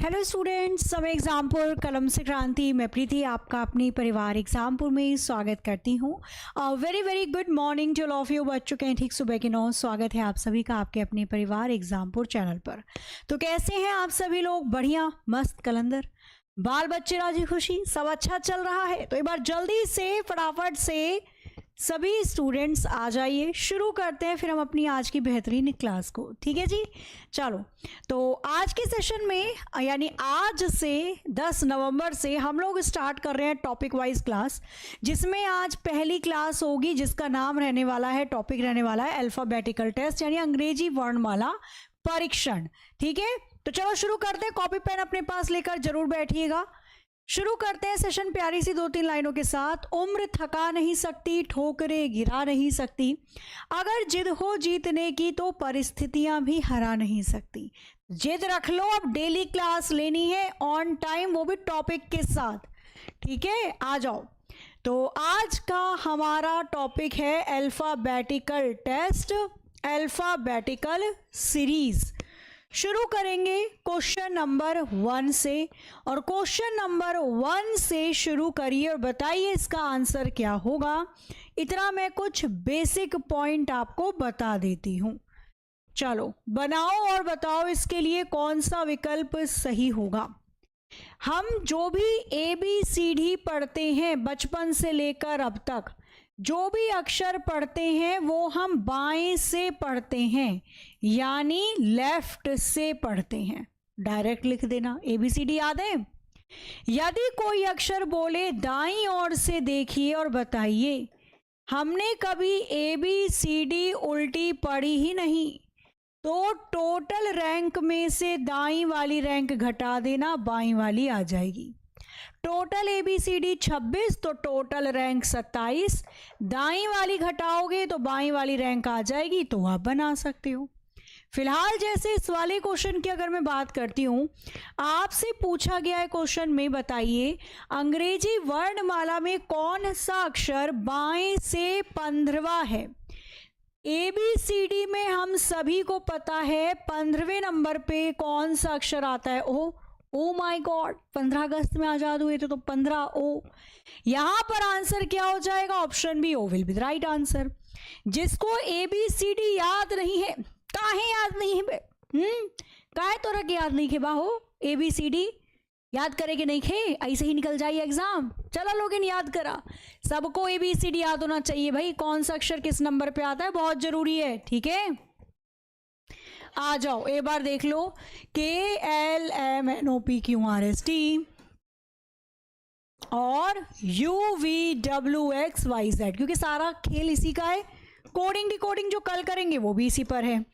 Hello students, समय एग्जामपुर कलम से क्रांति, मैं प्रीति आपका अपनी परिवार एग्जामपुर में स्वागत करती हूँ। Very very good morning to all of you. बच चुके हैं ठीक सुबह के 9। स्वागत है आप सभी का आपके अपने परिवार एग्जामपुर चैनल पर। तो कैसे हैं आप सभी लोग? बढ़िया, मस्त, कलंदर, बाल बच्चे राजी खुशी, सब अच्छा चल रहा है? तो एक बार जल्दी से फटाफट से सभी स्टूडेंट्स आ जाइए, शुरू करते हैं फिर हम अपनी आज की बेहतरीन क्लास को। ठीक है जी, चलो। तो आज के सेशन में यानी आज से 10 नवंबर से हम लोग स्टार्ट कर रहे हैं टॉपिक वाइज क्लास, जिसमें आज पहली क्लास होगी जिसका नाम रहने वाला है, टॉपिक रहने वाला है अल्फाबेटिकल टेस्ट यानी अंग्रेजी वर्णमाला परीक्षण। ठीक है, तो चलो शुरू करते हैं। कॉपी पेन अपने पास लेकर जरूर बैठिएगा। शुरू करते हैं सेशन प्यारी सी 2-3 लाइनों के साथ। उम्र थका नहीं सकती, ठोकरें गिरा नहीं सकती, अगर जिद हो जीतने की तो परिस्थितियां भी हरा नहीं सकती। जिद रख लो, अब डेली क्लास लेनी है ऑन टाइम, वो भी टॉपिक के साथ। ठीक है, आ जाओ। तो आज का हमारा टॉपिक है अल्फाबेटिकल टेस्ट, अल्फाबेटिकल सीरीज। शुरू करेंगे क्वेश्चन नंबर 1 से, और क्वेश्चन नंबर 1 से शुरू करिए और बताइए इसका आंसर क्या होगा। इतना मैं कुछ बेसिक पॉइंट आपको बता देती हूं। चलो बनाओ और बताओ इसके लिए कौन सा विकल्प सही होगा। हम जो भी ABCD पढ़ते हैं बचपन से लेकर अब तक, जो भी अक्षर पढ़ते हैं वो हम बाएं से पढ़ते हैं यानी लेफ्ट से पढ़ते हैं। डायरेक्ट लिख देना, ABCD याद है। यदि कोई अक्षर बोले दाईं ओर से देखिए और बताइए, हमने कभी ABCD उल्टी पढ़ी ही नहीं, तो टोटल रैंक में से दाईं वाली रैंक घटा देना, बाईं वाली आ जाएगी। टोटल ABCD 26 तो टोटल रैंक 27, दाईं वाली घटाओगे तो बाईं वाली रैंक आ जाएगी, तो आप बना सकते हो। फिलहाल जैसे इस वाले क्वेश्चन की अगर मैं बात करती हूं, आपसे पूछा गया है क्वेश्चन में, बताइए अंग्रेजी वर्णमाला में कौन सा अक्षर बाएं से 15वां है। ABCD में हम सभी को पता है 15वें नंबर पे कौन सा अक्षर आता है। ओ माय गॉड, 15 अगस्त में आजाद हुए थे तो 15 ओ। यहां पर आंसर क्या हो जाएगा? Option B, oh will be the right answer. जिसको ABCD याद नहीं है, काहे याद नहीं है बे? काहे तोरा के याद नहीं खे बाहो? ABCD याद करे कि नहीं खे? ऐसे ही निकल जाइए एग्जाम। चलो लोग याद करा, सबको ABCD याद होना चाहिए भाई, कौन सा अक्षर किस नंबर पे आता है, बहुत जरूरी है। ठीक है, आ जाओ एक बार देख लो। KLMNOPQRST और UVWXYZ, क्योंकि सारा खेल इसी का है। कोडिंग डिकोडिंग जो कल करेंगे वो भी इसी पर है।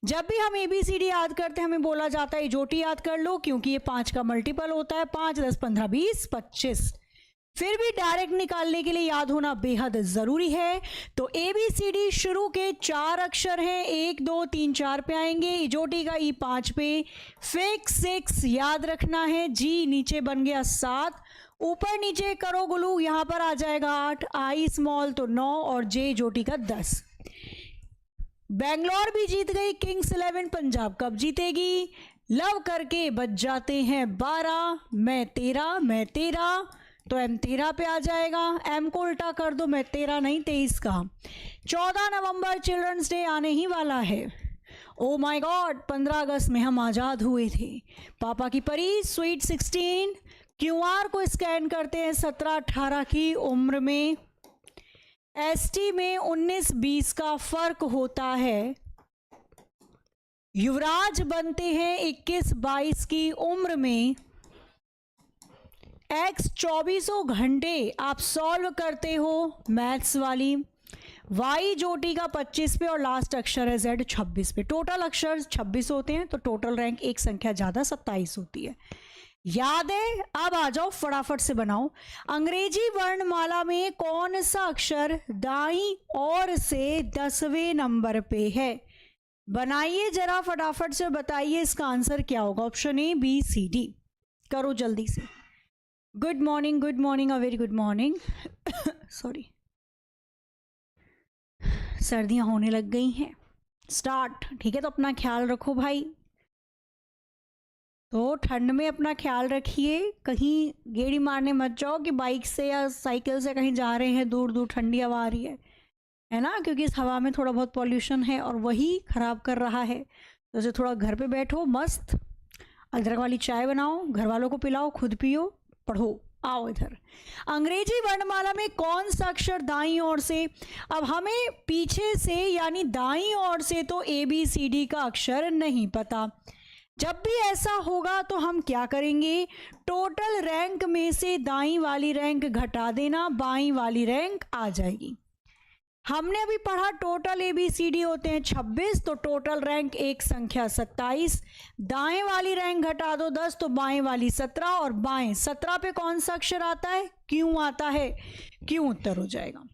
जब भी हम ABCD याद करते हैं हमें बोला जाता है जोटी याद कर लो, क्योंकि ये 5 का मल्टीपल होता है। 5, 10, 15, 20, 25। फिर भी डायरेक्ट निकालने के लिए याद होना बेहद जरूरी है। तो ABCD शुरू के 4 अक्षर हैं, 1, 2, 3, 4 पे आएंगे, इजोटी का ई 5 पे, फिक्स 6 याद रखना है, जी नीचे बन गया 7, ऊपर नीचे करो गुलू, यहां पर आ जाएगा 8, आई स्मॉल तो 9 और जे जोटी का 10। बेंगलोर भी जीत गई, किंग्स 11 पंजाब कब जीतेगी, लव करके बच जाते हैं 12, मैं 13 तो M 13 पे आ जाएगा। M को उल्टा कर दो, मैं 13 नहीं 23 का। 14 नवंबर चिल्ड्रंस डे आने ही वाला है। ओ माय गॉड, 15 अगस्त में हम आज़ाद हुए थे। पापा की परी स्वीट 16, QR को स्कैन करते हैं 17-18 की उम्र में। ST में 19-20 का फर्क होता है। युवराज बनते हैं 21-22 की उम्र में। X 24 घंटे आप सॉल्व करते हो मैथ्स वाली। Y जोटी का 25 पे और लास्ट अक्षर है Z 26 पे। टोटल अक्षर 26 होते हैं तो टोटल रैंक एक संख्या ज्यादा 27 होती है। याद है? अब आ जाओ फटाफट से बनाओ। अंग्रेजी वर्णमाला में कौन सा अक्षर दाईं ओर से 10वें नंबर पे है? बनाइए जरा फटाफट से, बताइए इसका आंसर क्या होगा। ऑप्शन ABCD करो जल्दी से। Good morning, a very good morning. Sorry, सर्दियां होने लग गई हैं, स्टार्ट। ठीक है, तो अपना ख्याल रखो भाई। तो ठंड में अपना ख्याल रखिए, कहीं गेड़ी मारने मत जाओ कि बाइक से या साइकिल से कहीं जा रहे हैं दूर दूर, ठंडी हवा आ रही है ना, क्योंकि इस हवा में थोड़ा बहुत पॉल्यूशन है और वही ख़राब कर रहा है। तो जैसे थोड़ा घर पे बैठो, मस्त अदरक वाली चाय बनाओ, घर वालों को पिलाओ, खुद पियो, पढ़ो। आओ इधर। अंग्रेजी वर्णमाला में कौन सा अक्षर दाईं ओर से, अब हमें पीछे से यानी दाईं ओर से तो ABCD का अक्षर नहीं पता। जब भी ऐसा होगा तो हम क्या करेंगे, टोटल रैंक में से दाईं वाली रैंक घटा देना, बाईं वाली रैंक आ जाएगी। हमने अभी पढ़ा टोटल ABCD होते हैं 26, तो टोटल रैंक एक संख्या 27, दाएं वाली रैंक घटा दो 10, तो बाएं वाली 17, और बाएं 17 पे कौन सा अक्षर आता है, क्यों आता है, क्यों उत्तर हो जाएगा।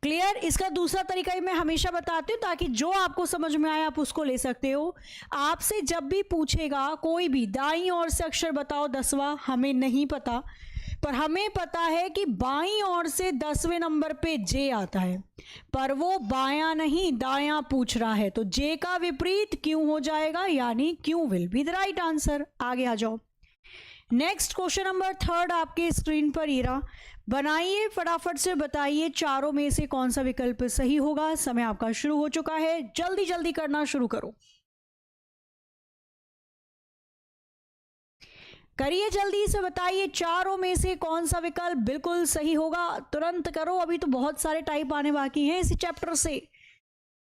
क्लियर। इसका दूसरा तरीका ही मैं हमेशा बताती हूँ ताकि जो आपको समझ में आए आप उसको ले सकते हो। आपसे जब भी पूछेगा कोई भी दाईं ओर से अक्षर बताओ 10वां, हमें नहीं पता, पर हमें पता है कि बाईं ओर से 10वें नंबर पे जे आता है, पर वो बायां नहीं दायां पूछ रहा है, तो जे का विपरीत क्यों हो जाएगा, यानी क्यों will be the right answer. आगे आ जाओ। नेक्स्ट क्वेश्चन नंबर 3 आपके स्क्रीन पर ये रहा। बनाइए, फटाफट से बताइए चारों में से कौन सा विकल्प सही होगा। समय आपका शुरू हो चुका है, जल्दी जल्दी करना शुरू करो, करिए जल्दी से, बताइए चारों में से कौन सा विकल्प बिल्कुल सही होगा। तुरंत करो, अभी तो बहुत सारे टाइप आने बाकी हैं इसी चैप्टर से।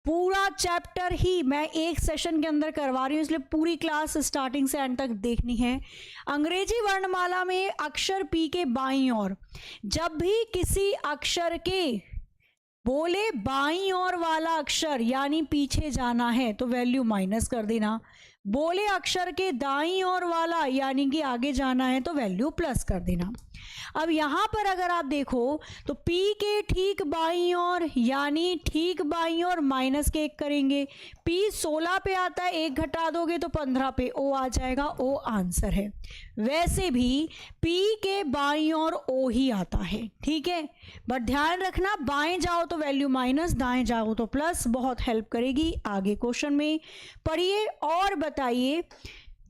पूरा चैप्टर ही मैं एक सेशन के अंदर करवा रही हूँ, इसलिए पूरी क्लास स्टार्टिंग से एंड तक देखनी है। अंग्रेजी वर्णमाला में अक्षर P के बाईं ओर, जब भी किसी अक्षर के बोले बाईं ओर वाला अक्षर यानी पीछे जाना है तो वैल्यू माइनस कर देना, बोले अक्षर के दाईं ओर वाला यानी कि आगे जाना है तो वैल्यू प्लस कर देना। अब यहाँ पर अगर आप देखो तो P के ठीक बाईं ओर यानी ठीक बाईं ओर माइनस के 1 करेंगे, P 16 पे आता है, 1 घटा दोगे तो 15 पे O आ जाएगा, O आंसर है। वैसे भी P के बाईं ओर O ही आता है, ठीक है, बट ध्यान रखना बाएं जाओ तो वैल्यू माइनस, दाएं जाओ तो प्लस, बहुत हेल्प करेगी आगे क्वेश्चन में। पढ़िए और बताइए,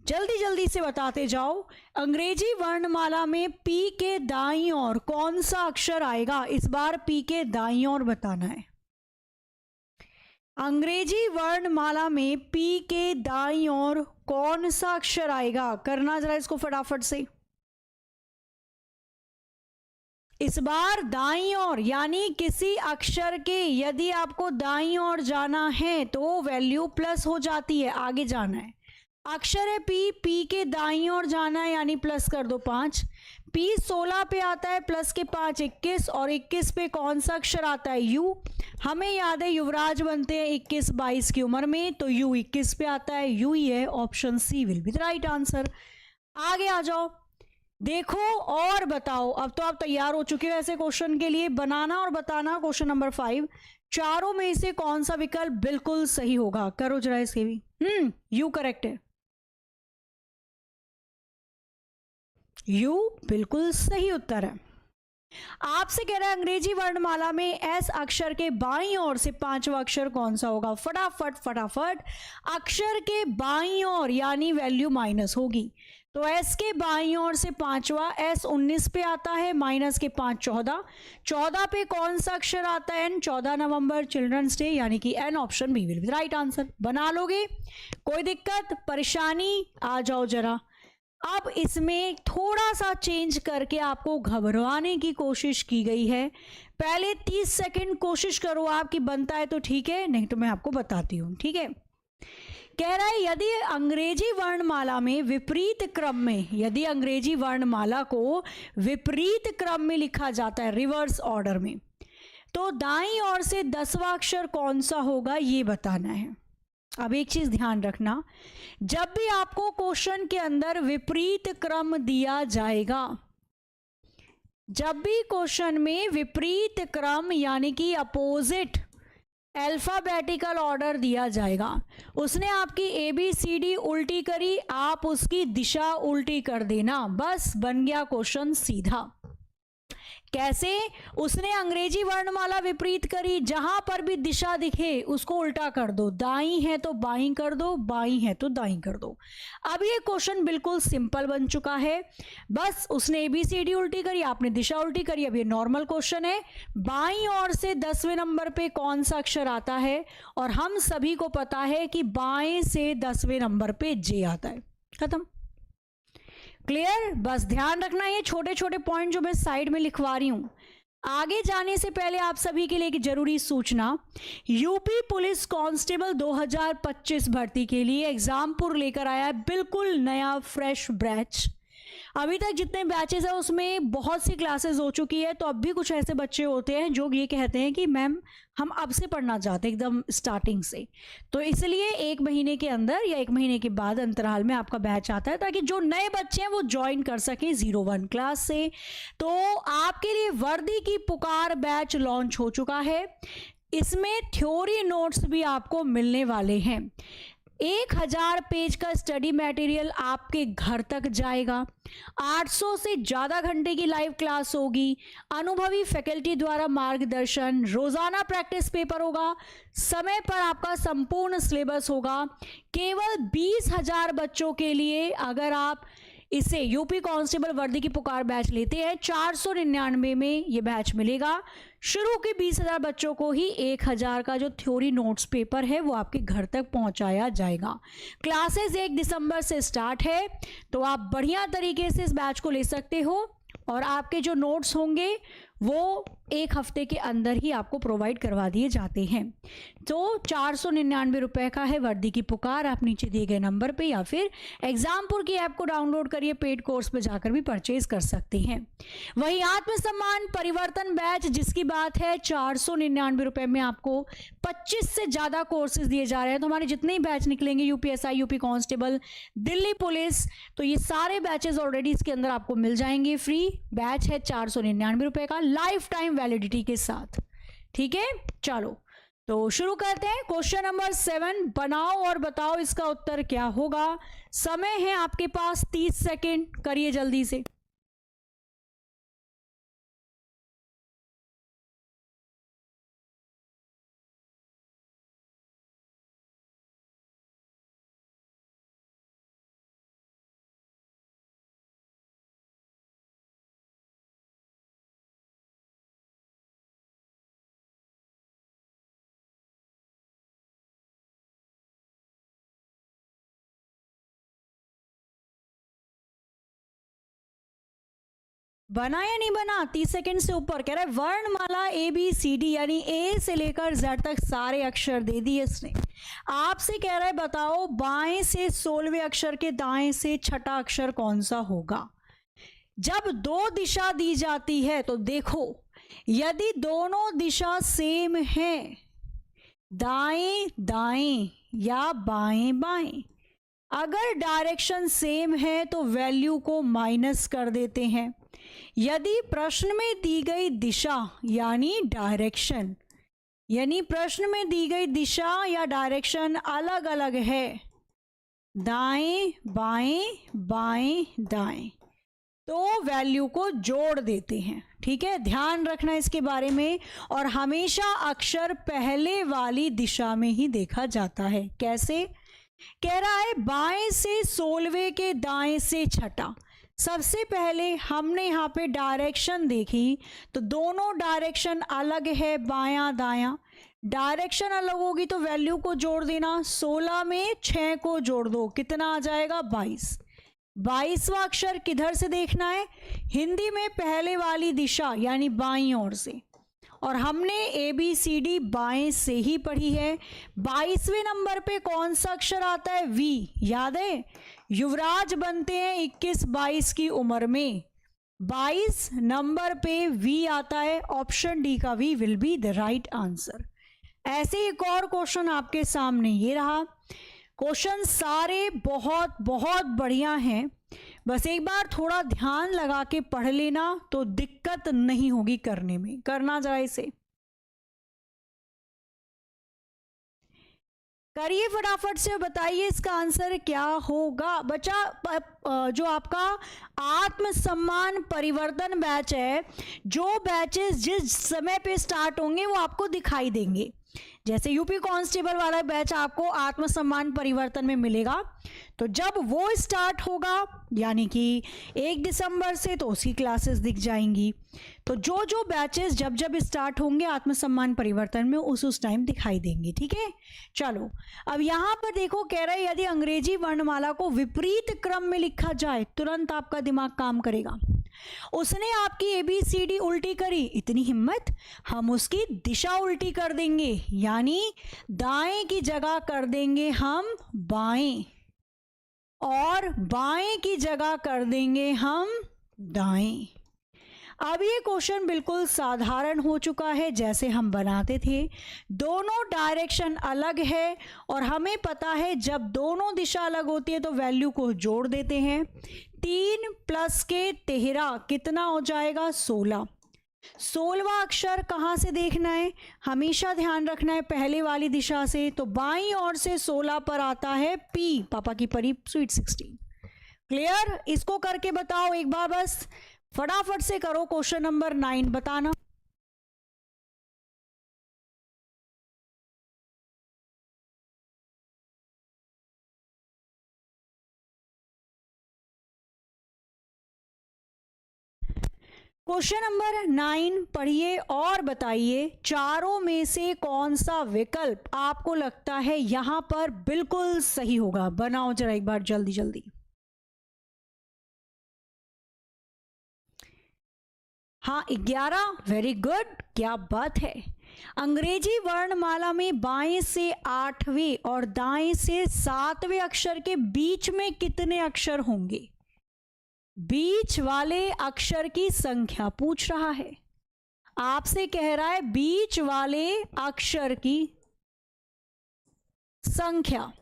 जल्दी जल्दी से बताते जाओ। अंग्रेजी वर्णमाला में P के दाईं ओर कौन सा अक्षर आएगा, इस बार P के दाईं ओर बताना है। अंग्रेजी वर्णमाला में P के दाईं ओर कौन सा अक्षर आएगा, करना जरा इसको फटाफट से। इस बार दाईं ओर यानी किसी अक्षर के यदि आपको दाईं ओर जाना है तो वैल्यू प्लस हो जाती है, आगे जाना है। अक्षर है P के दाईं ओर जाना है यानी प्लस कर दो 5, P 16 पे आता है, प्लस के 5 21, और 21 पे कौन सा अक्षर आता है U। हमें याद है युवराज बनते हैं 21-22 की उम्र में, तो U 21 पे आता है, U ही है, option C will be the right answer. आगे आ जाओ, देखो और बताओ। अब तो आप तैयार हो चुके हो ऐसे क्वेश्चन के लिए, बनाना और बताना। क्वेश्चन नंबर 5, चारों में से कौन सा विकल्प बिल्कुल सही होगा, करो जरा इसके भी। U करेक्ट है, U बिल्कुल सही उत्तर है। आपसे कह रहा है अंग्रेजी वर्णमाला में S अक्षर के बाईं ओर से 5वां अक्षर कौन सा होगा। फटाफट फटाफट, अक्षर के बाईं ओर यानी वैल्यू माइनस होगी, तो S के बाईं ओर से 5वां, S 19 पे आता है, माइनस के 5 14, 14 पे कौन सा अक्षर आता है N, 14 नवंबर चिल्ड्रंस डे, यानी कि N, option B will be right answer. बना लोगे, कोई दिक्कत परेशानी, आ जाओ जरा। अब इसमें थोड़ा सा चेंज करके आपको घबराने की कोशिश की गई है। पहले 30 सेकंड कोशिश करो आपकी, बनता है तो ठीक है, नहीं तो मैं आपको बताती हूँ, ठीक है। कह रहा है यदि अंग्रेजी वर्णमाला में विपरीत क्रम में, यदि अंग्रेजी वर्णमाला को विपरीत क्रम में लिखा जाता है, रिवर्स ऑर्डर में, तो दाईं ओर से 10वां अक्षर कौन सा होगा ये बताना है। अब एक चीज ध्यान रखना, जब भी आपको क्वेश्चन के अंदर विपरीत क्रम दिया जाएगा, जब भी क्वेश्चन में विपरीत क्रम यानी कि अपोजिट अल्फाबेटिकल ऑर्डर दिया जाएगा, उसने आपकी ABCD उल्टी करी, आप उसकी दिशा उल्टी कर देना, बस बन गया क्वेश्चन सीधा। कैसे? उसने अंग्रेजी वर्णमाला विपरीत करी, जहां पर भी दिशा दिखे उसको उल्टा कर दो, दाई है तो बाई कर दो, बाई है तो दाई कर दो। अब ये क्वेश्चन बिल्कुल सिंपल बन चुका है, बस उसने ABCD उल्टी करी, आपने दिशा उल्टी करी। अब ये नॉर्मल क्वेश्चन है, बाई ओर से 10वें नंबर पे कौन सा अक्षर आता है, और हम सभी को पता है कि बाएं से 10वें नंबर पे J आता है। खत्म, क्लियर? बस ध्यान रखना ये छोटे छोटे पॉइंट जो मैं साइड में लिखवा रही हूं। आगे जाने से पहले आप सभी के लिए एक जरूरी सूचना, यूपी पुलिस कांस्टेबल 2025 भर्ती के लिए एग्जामपुर लेकर आया है बिल्कुल नया फ्रेश बैच। अभी तक जितने बैचेस है उसमें बहुत सी क्लासेस हो चुकी है, तो अब भी कुछ ऐसे बच्चे होते हैं जो ये कहते हैं कि मैम हम अब से पढ़ना चाहते हैं एकदम स्टार्टिंग से, तो इसलिए 1 महीने के अंदर या 1 महीने के बाद अंतराल में आपका बैच आता है, ताकि जो नए बच्चे हैं वो ज्वाइन कर सकें 01 क्लास से। तो आपके लिए वर्दी की पुकार बैच लॉन्च हो चुका है, इसमें थ्योरी नोट्स भी आपको मिलने वाले हैं। 1000 पेज का स्टडी मटेरियल आपके घर तक जाएगा, 800 से ज़्यादा घंटे की लाइव क्लास होगी, अनुभवी फैकल्टी द्वारा मार्गदर्शन, रोज़ाना प्रैक्टिस पेपर होगा, समय पर आपका संपूर्ण सिलेबस होगा। केवल 20,000 बच्चों के लिए अगर आप इसे यूपी कांस्टेबल वर्दी की पुकार बैच लेते हैं, 499 में ये बैच मिलेगा। शुरू के 20,000 बच्चों को ही 1,000 का जो थ्योरी नोट्स पेपर है वो आपके घर तक पहुंचाया जाएगा। क्लासेस 1 दिसंबर से स्टार्ट है, तो आप बढ़िया तरीके से इस बैच को ले सकते हो, और आपके जो नोट्स होंगे वो 1 हफ्ते के अंदर ही आपको प्रोवाइड करवा दिए जाते हैं। तो 499 रुपये का है वर्दी की पुकार, आप नीचे दिए गए नंबर पे या फिर एग्जामपुर की ऐप को डाउनलोड करिए, पेड कोर्स पे जाकर भी परचेज कर सकते हैं। वही आत्मसम्मान परिवर्तन बैच जिसकी बात है, 499 रुपये में आपको 25 से ज़्यादा कोर्सेज दिए जा रहे हैं। तो हमारे जितने ही बैच निकलेंगे, UPSI, UP constable, Delhi police, तो ये सारे बैचेज ऑलरेडी इसके अंदर आपको मिल जाएंगे। फ्री बैच है 499 रुपये का, लाइफ टाइम वैलिडिटी के साथ। ठीक है, चलो तो शुरू करते हैं। क्वेश्चन नंबर 7, बनाओ और बताओ इसका उत्तर क्या होगा। समय है आपके पास 30 सेकेंड, करिए जल्दी से। बना या नहीं बना? 30 सेकंड से ऊपर। कह रहा है वर्णमाला ABCD यानी A से लेकर Z तक सारे अक्षर दे दिए इसने। आपसे कह रहा है बताओ बाएं से 16वें अक्षर के दाएं से छठा अक्षर कौन सा होगा। जब 2 दिशा दी जाती है तो देखो, यदि दोनों दिशा सेम है, दाएं दाएं या बाएं बाएं, अगर डायरेक्शन सेम है तो वैल्यू को माइनस कर देते हैं। यदि प्रश्न में दी गई दिशा यानी डायरेक्शन, यानी प्रश्न में दी गई दिशा या डायरेक्शन अलग अलग है, दाएं बाएं बाएं दाएं, तो वैल्यू को जोड़ देते हैं। ठीक है, ध्यान रखना इसके बारे में। और हमेशा अक्षर पहले वाली दिशा में ही देखा जाता है। कैसे? कह रहा है बाएं से 16वें के दाएं से छठा। सबसे पहले हमने यहाँ पे डायरेक्शन देखी, तो दोनों डायरेक्शन अलग है, बायां दायां। डायरेक्शन अलग होगी तो वैल्यू को जोड़ देना। 16 में 6 को जोड़ दो, कितना आ जाएगा? 22। 22वां अक्षर किधर से देखना है? हिंदी में पहले वाली दिशा यानी बाईं ओर से, और हमने ABCD बाएं से ही पढ़ी है। 22वें नंबर पे कौन सा अक्षर आता है? V। याद है, युवराज बनते हैं 21-22 की उम्र में। 22 नंबर पे V आता है, ऑप्शन डी का V will be the right answer. ऐसे एक और क्वेश्चन आपके सामने ये रहा। क्वेश्चन सारे बहुत बहुत बढ़िया हैं, बस एक बार थोड़ा ध्यान लगा के पढ़ लेना तो दिक्कत नहीं होगी करने में। करना जरा इसे। करिए फटाफट से, बताइए इसका आंसर क्या होगा बच्चा। जो आपका आत्मसम्मान परिवर्तन बैच है, जो बैचेस जिस समय पे स्टार्ट होंगे वो आपको दिखाई देंगे। जैसे यूपी कांस्टेबल वाला बैच आपको आत्मसम्मान परिवर्तन में मिलेगा, तो जब वो स्टार्ट होगा यानी कि 1 दिसंबर से, तो उसकी क्लासेस दिख जाएंगी। तो जो जो बैचेस जब जब स्टार्ट होंगे आत्मसम्मान परिवर्तन में उस टाइम दिखाई देंगे। ठीक है, चलो अब यहाँ पर देखो, कह रहा है यदि अंग्रेजी वर्णमाला को विपरीत क्रम में लिखा जाए, तुरंत आपका दिमाग काम करेगा। उसने आपकी ABCD उल्टी करी, इतनी हिम्मत, हम उसकी दिशा उल्टी कर देंगे, यानी दाएं की जगह कर देंगे हम बाएं, और बाएं की जगह कर देंगे हम दाएं। अब ये क्वेश्चन बिल्कुल साधारण हो चुका है जैसे हम बनाते थे, दोनों डायरेक्शन अलग है और हमें पता है जब दोनों दिशा अलग होती है तो वैल्यू को जोड़ देते हैं। 3 + के 13 कितना हो जाएगा? 16। 16वां अक्षर कहाँ से देखना है? हमेशा ध्यान रखना है पहले वाली दिशा से, तो बाईं ओर से 16 पर आता है P, पापा की परी, स्वीट 16। क्लियर? इसको करके बताओ एक बार, बस फटाफट से करो। क्वेश्चन नंबर 9 बताना। क्वेश्चन नंबर 9 पढ़िए और बताइए, चारों में से कौन सा विकल्प आपको लगता है यहां पर बिल्कुल सही होगा? बनाओ जरा एक बार जल्दी जल्दी। हाँ 11, वेरी गुड, क्या बात है। अंग्रेजी वर्णमाला में बाएं से 8वें और दाएं से 7वें अक्षर के बीच में कितने अक्षर होंगे? बीच वाले अक्षर की संख्या पूछ रहा है आपसे, कह रहा है बीच वाले अक्षर की संख्या।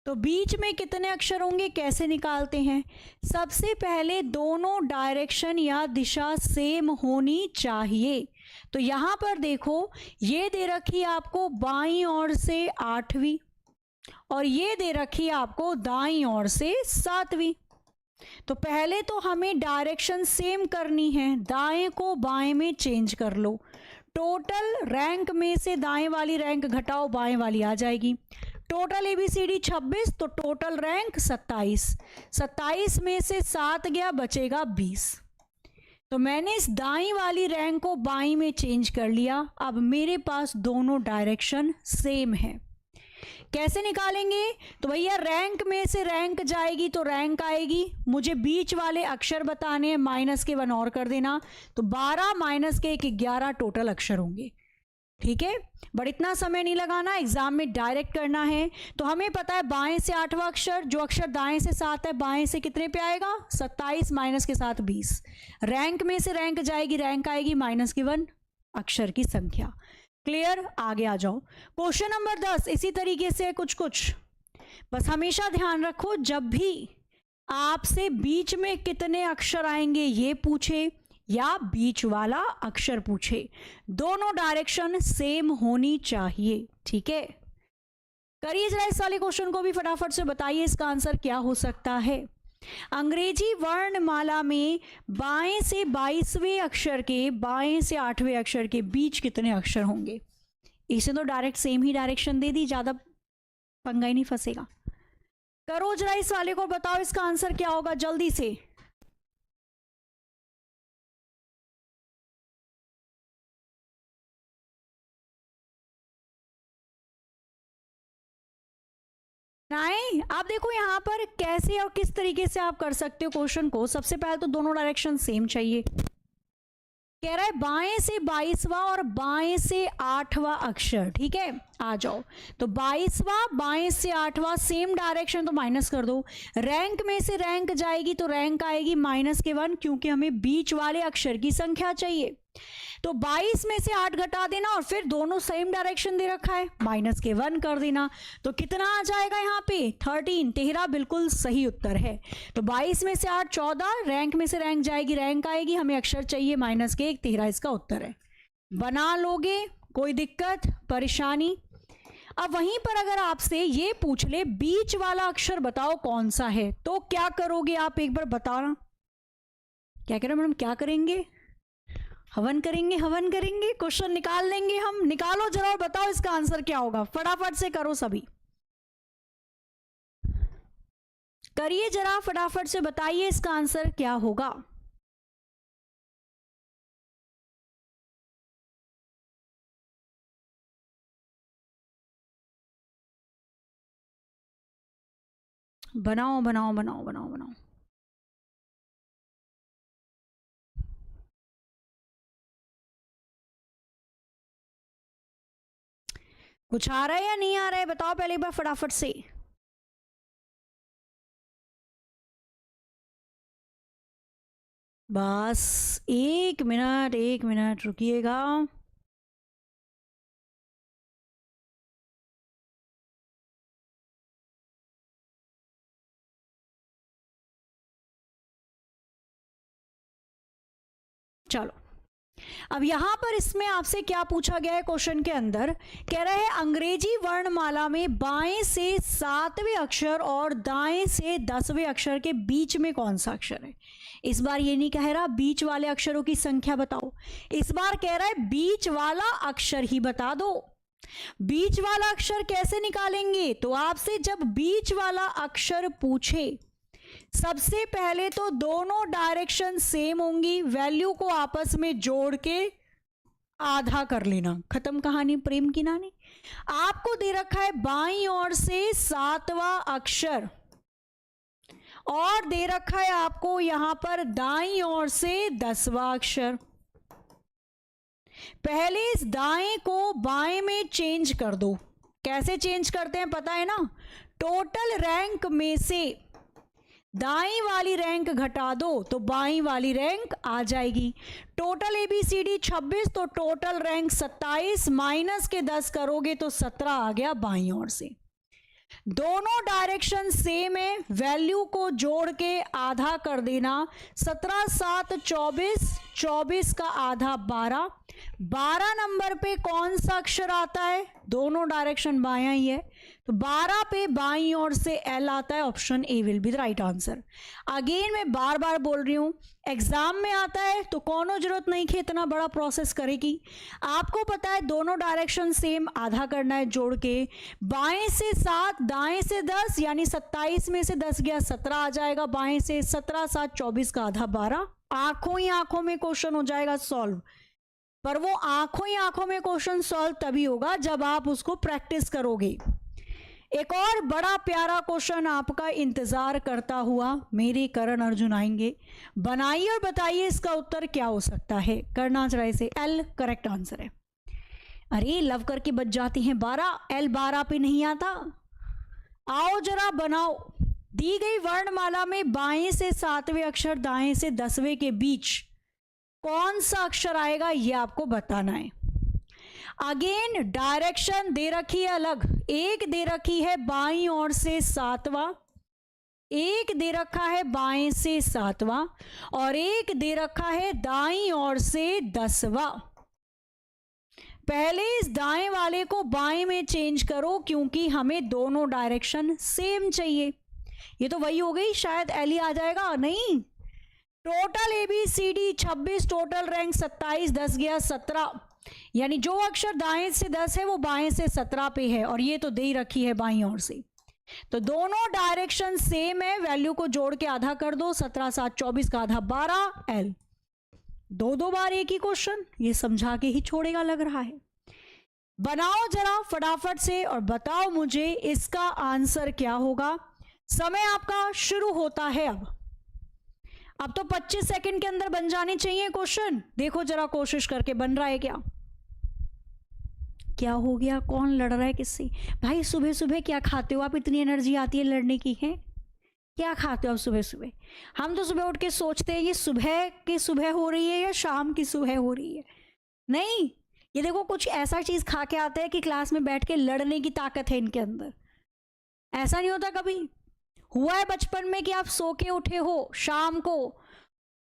तो बीच में कितने अक्षर होंगे, कैसे निकालते हैं? सबसे पहले दोनों डायरेक्शन या दिशा सेम होनी चाहिए। तो यहां पर देखो, ये दे रखी है आपको बाईं ओर से 8वीं और ये दे रखी है आपको दाईं ओर से 7वीं। तो पहले तो हमें डायरेक्शन सेम करनी है, दाएं को बाएं में चेंज कर लो। टोटल रैंक में से दाएं वाली रैंक घटाओ, बाएं वाली आ जाएगी। टोटल ABCD 26, तो टोटल रैंक 27। 27 में से 7 गया, बचेगा 20। तो मैंने इस दाईं वाली रैंक को बाईं में चेंज कर लिया। अब मेरे पास दोनों डायरेक्शन सेम है। कैसे निकालेंगे? तो भैया रैंक में से रैंक जाएगी तो रैंक आएगी, मुझे बीच वाले अक्षर बताने हैं, -1 और कर देना, तो 12 - 1 11 टोटल अक्षर होंगे। ठीक है, बट इतना समय नहीं लगाना, एग्जाम में डायरेक्ट करना है। तो हमें पता है बाएं से 8वां अक्षर, जो अक्षर दाएं से 7 है, बाएं से कितने पे आएगा? 27 - के साथ 20। रैंक में से रैंक जाएगी, रैंक आएगी -1 अक्षर की संख्या। क्लियर? आगे आ जाओ। क्वेश्चन नंबर 10 इसी तरीके से कुछ बस हमेशा ध्यान रखो, जब भी आपसे बीच में कितने अक्षर आएंगे ये पूछे या बीच वाला अक्षर पूछे, दोनों डायरेक्शन सेम होनी चाहिए। ठीक है, करिए जरा इस वाले क्वेश्चन को भी फटाफट से, बताइए इसका आंसर क्या हो सकता है। अंग्रेजी वर्णमाला में बाएं से 22वें अक्षर के, बाएं से 8वें अक्षर के बीच कितने अक्षर होंगे? इसे तो डायरेक्ट सेम ही डायरेक्शन दे दी, ज्यादा पंगा ही नहीं फंसेगा। करो जरा इस वाले को, बताओ इसका आंसर क्या होगा जल्दी से। नहीं, आप देखो यहाँ पर कैसे और किस तरीके से आप कर सकते हो क्वेश्चन को। सबसे पहले तो दोनों डायरेक्शन सेम चाहिए। कह रहा है बाएं से 22वां और बाएं से 8वां अक्षर। ठीक है, आ जाओ। तो 22वां बाएं से 8वां सेम डायरेक्शन, तो माइनस कर दो। रैंक में से रैंक जाएगी तो रैंक आएगी -1, क्योंकि हमें बीच वाले अक्षर की संख्या चाहिए। तो 22 में से 8 घटा देना और फिर दोनों सेम डायरेक्शन दे रखा है, -1 कर देना। तो कितना आ जाएगा यहाँ पे? 13। 13 बिल्कुल सही उत्तर है। तो 22 में से 8 14, रैंक में से रैंक जाएगी, रैंक आएगी, हमें अक्षर चाहिए -1, 13 इसका उत्तर है। बना लोगे? कोई दिक्कत परेशानी? अब वहीं पर अगर आपसे ये पूछ ले बीच वाला अक्षर बताओ कौन सा है, तो क्या करोगे आप, एक बार बताना। क्या कह रहे हो मैडम, क्या करेंगे? हवन करेंगे, हवन करेंगे, क्वेश्चन निकाल लेंगे हम। निकालो जरा और बताओ इसका आंसर क्या होगा, फटाफट से करो सभी, करिए जरा फटाफट से, बताइए इसका आंसर क्या होगा। बनाओ बनाओ बनाओ बनाओ बनाओ। कुछ आ रहा है या नहीं आ रहा है, बताओ पहले एक बार फटाफट से। बस एक मिनट रुकिएगा। चलो, अब यहां पर इसमें आपसे क्या पूछा गया है क्वेश्चन के अंदर, कह रहा है अंग्रेजी वर्णमाला में बाएं से 7वें अक्षर और दाएं से 10वें अक्षर के बीच में कौन सा अक्षर है। इस बार ये नहीं कह रहा बीच वाले अक्षरों की संख्या बताओ, इस बार कह रहा है बीच वाला अक्षर ही बता दो। बीच वाला अक्षर कैसे निकालेंगे, तो आपसे जब बीच वाला अक्षर पूछे, सबसे पहले तो दोनों डायरेक्शन सेम होंगी, वैल्यू को आपस में जोड़ के आधा कर लेना, खत्म कहानी प्रेम की नानी। आपको दे रखा है बाईं ओर से 7वां अक्षर और दे रखा है आपको यहां पर दाईं ओर से 10वां अक्षर। पहले इस दाएं को बाएं में चेंज कर दो। कैसे चेंज करते हैं पता है ना, टोटल रैंक में से दाईं वाली रैंक घटा दो तो बाईं वाली रैंक आ जाएगी। टोटल ABCD 26 तो टोटल रैंक 27 माइनस के 10 करोगे तो 17 आ गया बाईं ओर से। दोनों डायरेक्शन सेम है, वैल्यू को जोड़ के आधा कर देना। 17 7 24, 24 का आधा 12। 12 नंबर पे कौन सा अक्षर आता है, दोनों डायरेक्शन बायां ही है, तो 12 पे बाईं ओर से L आता है, option A will be the right answer. Again मैं बार बार बोल रही हूं, एग्जाम में आता है तो कोनो जरूरत नहीं कि इतना बड़ा प्रोसेस करेगी। आपको पता है दोनों डायरेक्शन सेम, आधा करना है जोड़ के। बाएं से 7 दाएं से 10 यानी 27 में से 10 गया 17 आ जाएगा बाएं से। 17 7 24 का आधा 12। आंखों ही आंखों में क्वेश्चन हो जाएगा सॉल्व, पर वो आंखों ही आंखों में क्वेश्चन सॉल्व तभी होगा जब आप उसको प्रैक्टिस करोगे। एक और बड़ा प्यारा क्वेश्चन आपका इंतजार करता हुआ मेरे करण अर्जुन आएंगे, बनाइए और बताइए इसका उत्तर क्या हो सकता है। करना चाहिए से L करेक्ट आंसर है। अरे लव करके बच जाती हैं 12, L 12 पे नहीं आता। आओ जरा बनाओ। दी गई वर्णमाला में बाएं से 7वें अक्षर दाएं से 10वें के बीच कौन सा अक्षर आएगा ये आपको बताना है। अगेन डायरेक्शन दे रखी है अलग, एक दे रखी है बाईं ओर से 7वां, एक दे रखा है बाएं से 7वां और एक दे रखा है दाईं ओर से 10वां। पहले इस दाएं वाले को बाएं में चेंज करो क्योंकि हमें दोनों डायरेक्शन सेम चाहिए। ये तो वही हो गई, शायद L ही आ जाएगा, नहीं। टोटल ABCD 26, टोटल रैंक 27, 10 गया 17, यानी जो अक्षर दाएं से 10 है वो बाएं से 17 पे है और ये तो दे ही रखी है बाईं ओर से। तो दोनों डायरेक्शन सेम है, वैल्यू को जोड़ के आधा कर दो। 17 7 24 का आधा 12, L। दो बार एक ही क्वेश्चन, ये समझा के ही छोड़ेगा लग रहा है। बनाओ जरा फटाफट से और बताओ मुझे इसका आंसर क्या होगा। समय आपका शुरू होता है अब तो 25 सेकंड के अंदर बन जाने चाहिए क्वेश्चन। देखो जरा कोशिश करके बन रहा है क्या, क्या हो गया, कौन लड़ रहा है किससे। भाई सुबह सुबह क्या खाते हो आप, इतनी एनर्जी आती है लड़ने की है, क्या खाते हो आप सुबह सुबह। हम तो सुबह उठ के सोचते हैं ये सुबह की सुबह हो रही है या शाम की सुबह हो रही है। नहीं, ये देखो कुछ ऐसा चीज खा के आते हैं कि क्लास में बैठ के लड़ने की ताकत है इनके अंदर। ऐसा नहीं होता कभी, हुआ है बचपन में कि आप सो के उठे हो शाम को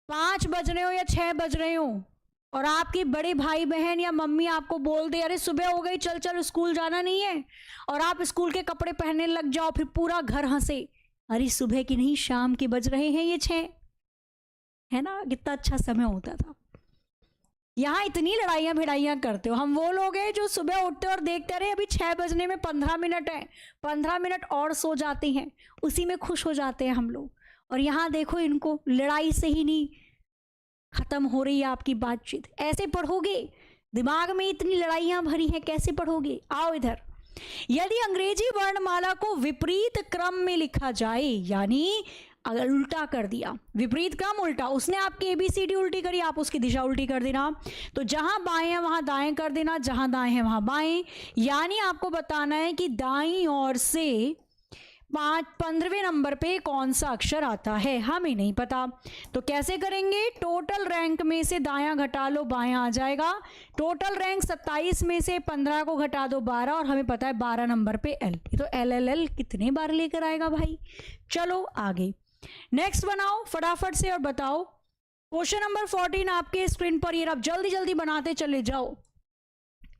5 बज रहे हो या 6 बज रहे हो, और आपके बड़े भाई बहन या मम्मी आपको बोल दे अरे सुबह हो गई, चल चल स्कूल जाना नहीं है, और आप स्कूल के कपड़े पहनने लग जाओ, फिर पूरा घर हंसे, अरे सुबह की नहीं शाम के बज रहे हैं ये 6, है ना? कितना अच्छा समय होता था। यहाँ इतनी लड़ाइयाँ भिड़ाइयाँ करते हो। हम वो लोग हैं जो सुबह उठते और देखते रहे अभी 6 बजने में 15 मिनट है, 15 मिनट और सो जाते हैं, उसी में खुश हो जाते हैं हम लोग। और यहाँ देखो इनको, लड़ाई से ही नहीं खत्म हो रही है आपकी बातचीत। ऐसे पढ़ोगे? दिमाग में इतनी लड़ाइयाँ भरी हैं, कैसे पढ़ोगे? आओ इधर। यदि अंग्रेजी वर्णमाला को विपरीत क्रम में लिखा जाए, यानी अगर उल्टा कर दिया, विपरीत क्रम उल्टा, उसने आपकी ABCD उल्टी करी, आप उसकी दिशा उल्टी कर देना, तो जहां बाएं है वहां दाएं कर देना, जहां दाएं है वहां बाएं। यानी आपको बताना है कि दाईं ओर से 15वें नंबर पे कौन सा अक्षर आता है, हमें नहीं पता। तो कैसे करेंगे? टोटल रैंक में से दायां घटा लो, बायां आ जाएगा। टोटल रैंक 27 में से 15 को घटा दो 12, और हमें पता है 12 नंबर पे L, तो LLL कितने बार लेकर आएगा भाई? चलो आगे नेक्स्ट बनाओ फटाफट से और बताओ। क्वेश्चन नंबर 14 आपके स्क्रीन पर, ये अब जल्दी जल्दी बनाते चले जाओ।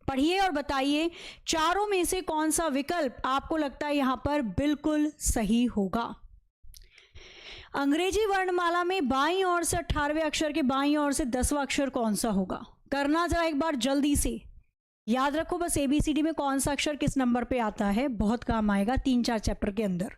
पढ़िए और बताइए चारों में से कौन सा विकल्प आपको लगता है यहां पर बिल्कुल सही होगा। अंग्रेजी वर्णमाला में बाईं ओर से 18वें अक्षर के बाईं ओर से 10वां अक्षर कौन सा होगा? करना जरा एक बार जल्दी से, याद रखो बस ABCD में कौन सा अक्षर किस नंबर पे आता है, बहुत काम आएगा 3-4 चैप्टर के अंदर।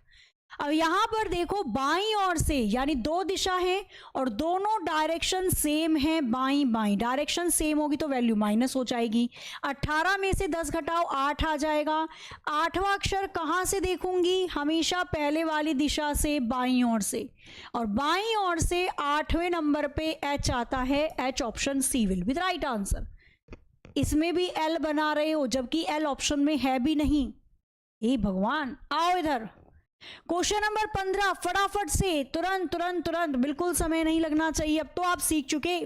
अब यहां पर देखो बाईं ओर से, यानी 2 दिशा है और दोनों डायरेक्शन सेम है, बाईं बाईं डायरेक्शन सेम होगी तो वैल्यू माइनस हो जाएगी। 18 में से 10 घटाओ 8 आ जाएगा। 8वां अक्षर कहां से देखूंगी? हमेशा पहले वाली दिशा से, बाईं ओर से, और बाईं ओर से 8वें नंबर पे H आता है। H option C will be the right answer. इसमें भी L बना रहे हो जबकि L ऑप्शन में है भी नहीं, हे भगवान। आओ इधर क्वेश्चन नंबर 15 फटाफट से, तुरंत तुरंत तुरंत, बिल्कुल समय नहीं लगना चाहिए, अब तो आप सीख चुके,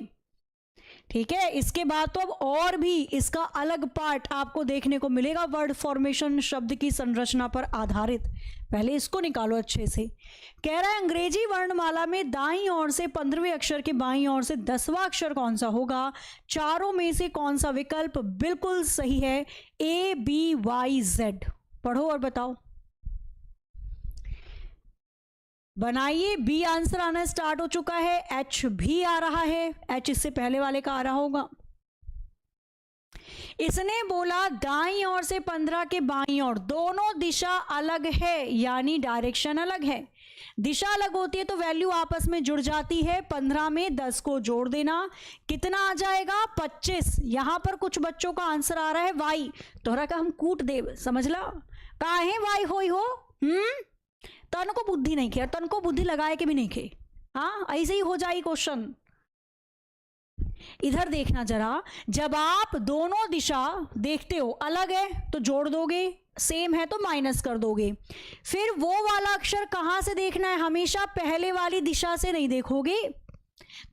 ठीक है। इसके बाद तो अब और भी इसका अलग पार्ट आपको देखने को मिलेगा, वर्ड फॉर्मेशन, शब्द की संरचना पर आधारित। पहले इसको निकालो अच्छे से। कह रहा है अंग्रेजी वर्णमाला में दाईं ओर से 15वें अक्षर के बाईं ओर से 10वां अक्षर कौन सा होगा? चारों में से कौन सा विकल्प बिल्कुल सही है? ABYZ। पढ़ो और बताओ, बनाइए। बी आंसर आना स्टार्ट हो चुका है, H भी आ रहा है, H इससे पहले वाले का आ रहा होगा। इसने बोला दाईं ओर से 15 के बाईं ओर दोनों दिशा अलग है, यानी डायरेक्शन अलग है। दिशा अलग होती है तो वैल्यू आपस में जुड़ जाती है। 15 में 10 को जोड़ देना, कितना आ जाएगा? 25। यहां पर कुछ बच्चों का आंसर आ रहा है Y, तोहरा का हम कूट देव, समझ ला का है Y होई हो। तन को बुद्धि नहीं खे, तन को बुद्धि लगाए के भी नहीं खे, हाँ ऐसे ही हो जाए क्वेश्चन। इधर देखना जरा, जब आप दोनों दिशा देखते हो अलग है तो जोड़ दोगे, सेम है तो माइनस कर दोगे। फिर वो वाला अक्षर कहां से देखना है? हमेशा पहले वाली दिशा से नहीं देखोगे।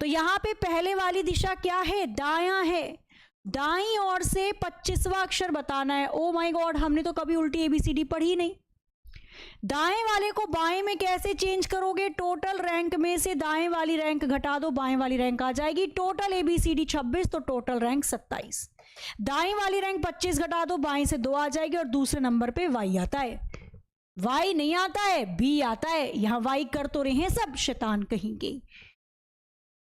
तो यहां पे पहले वाली दिशा क्या है? दायां है। दाईं ओर से 25वां अक्षर बताना है। ओ माय गॉड, हमने तो कभी उल्टी ABCD पढ़ी नहीं। दाएं वाले को बाएं में कैसे चेंज करोगे? टोटल रैंक में से दाएं वाली रैंक घटा दो, बाएं वाली रैंक आ जाएगी। टोटल ABCD 26 तो टोटल रैंक 27। दाएं वाली रैंक 25 घटा दो, बाएं से 2 आ जाएगी और दूसरे नंबर पे Y आता है। Y नहीं आता है, B आता है। यहां Y कर तो रहे हैं सब शैतान कहीं के,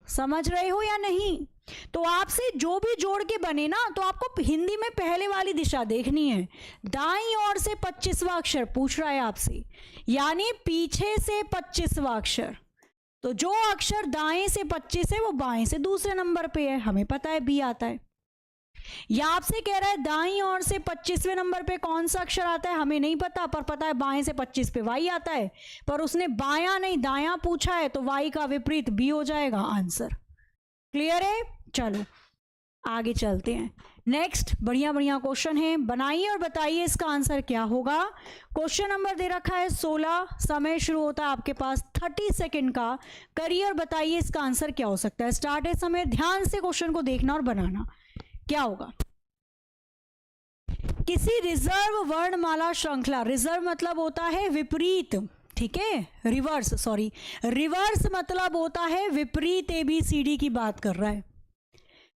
समझ रहे हो या नहीं? तो आपसे जो भी जोड़ के बने ना, तो आपको हिंदी में पहले वाली दिशा देखनी है। दाईं ओर से 25वां अक्षर पूछ रहा है आपसे, यानी पीछे से 25वां अक्षर। तो जो अक्षर दाएं से 25 है वो बाएं से दूसरे नंबर पे है, हमें पता है B आता है। या आपसे कह रहा है दाईं ओर से 25वें नंबर पे कौन सा अक्षर आता है, हमें नहीं पता, पर पता है बाएं से 25 पे Y आता है। पर उसने बायां नहीं दायां पूछा है, तो Y का विपरीत B हो जाएगा आंसर। क्लियर है? चलो आगे चलते हैं। नेक्स्ट बढ़िया बढ़िया क्वेश्चन है, बनाइए और बताइए इसका आंसर क्या होगा। क्वेश्चन नंबर दे रखा है 16, समय शुरू होता है आपके पास 30 सेकंड का। करिए और बताइए इसका आंसर क्या हो सकता है। स्टार्ट है समय, ध्यान से क्वेश्चन को देखना और बनाना। क्या होगा? किसी रिजर्व वर्णमाला श्रृंखला, रिजर्व मतलब होता है विपरीत, ठीक है, रिवर्स, सॉरी रिवर्स मतलब होता है विपरीत ABCD की बात कर रहा है।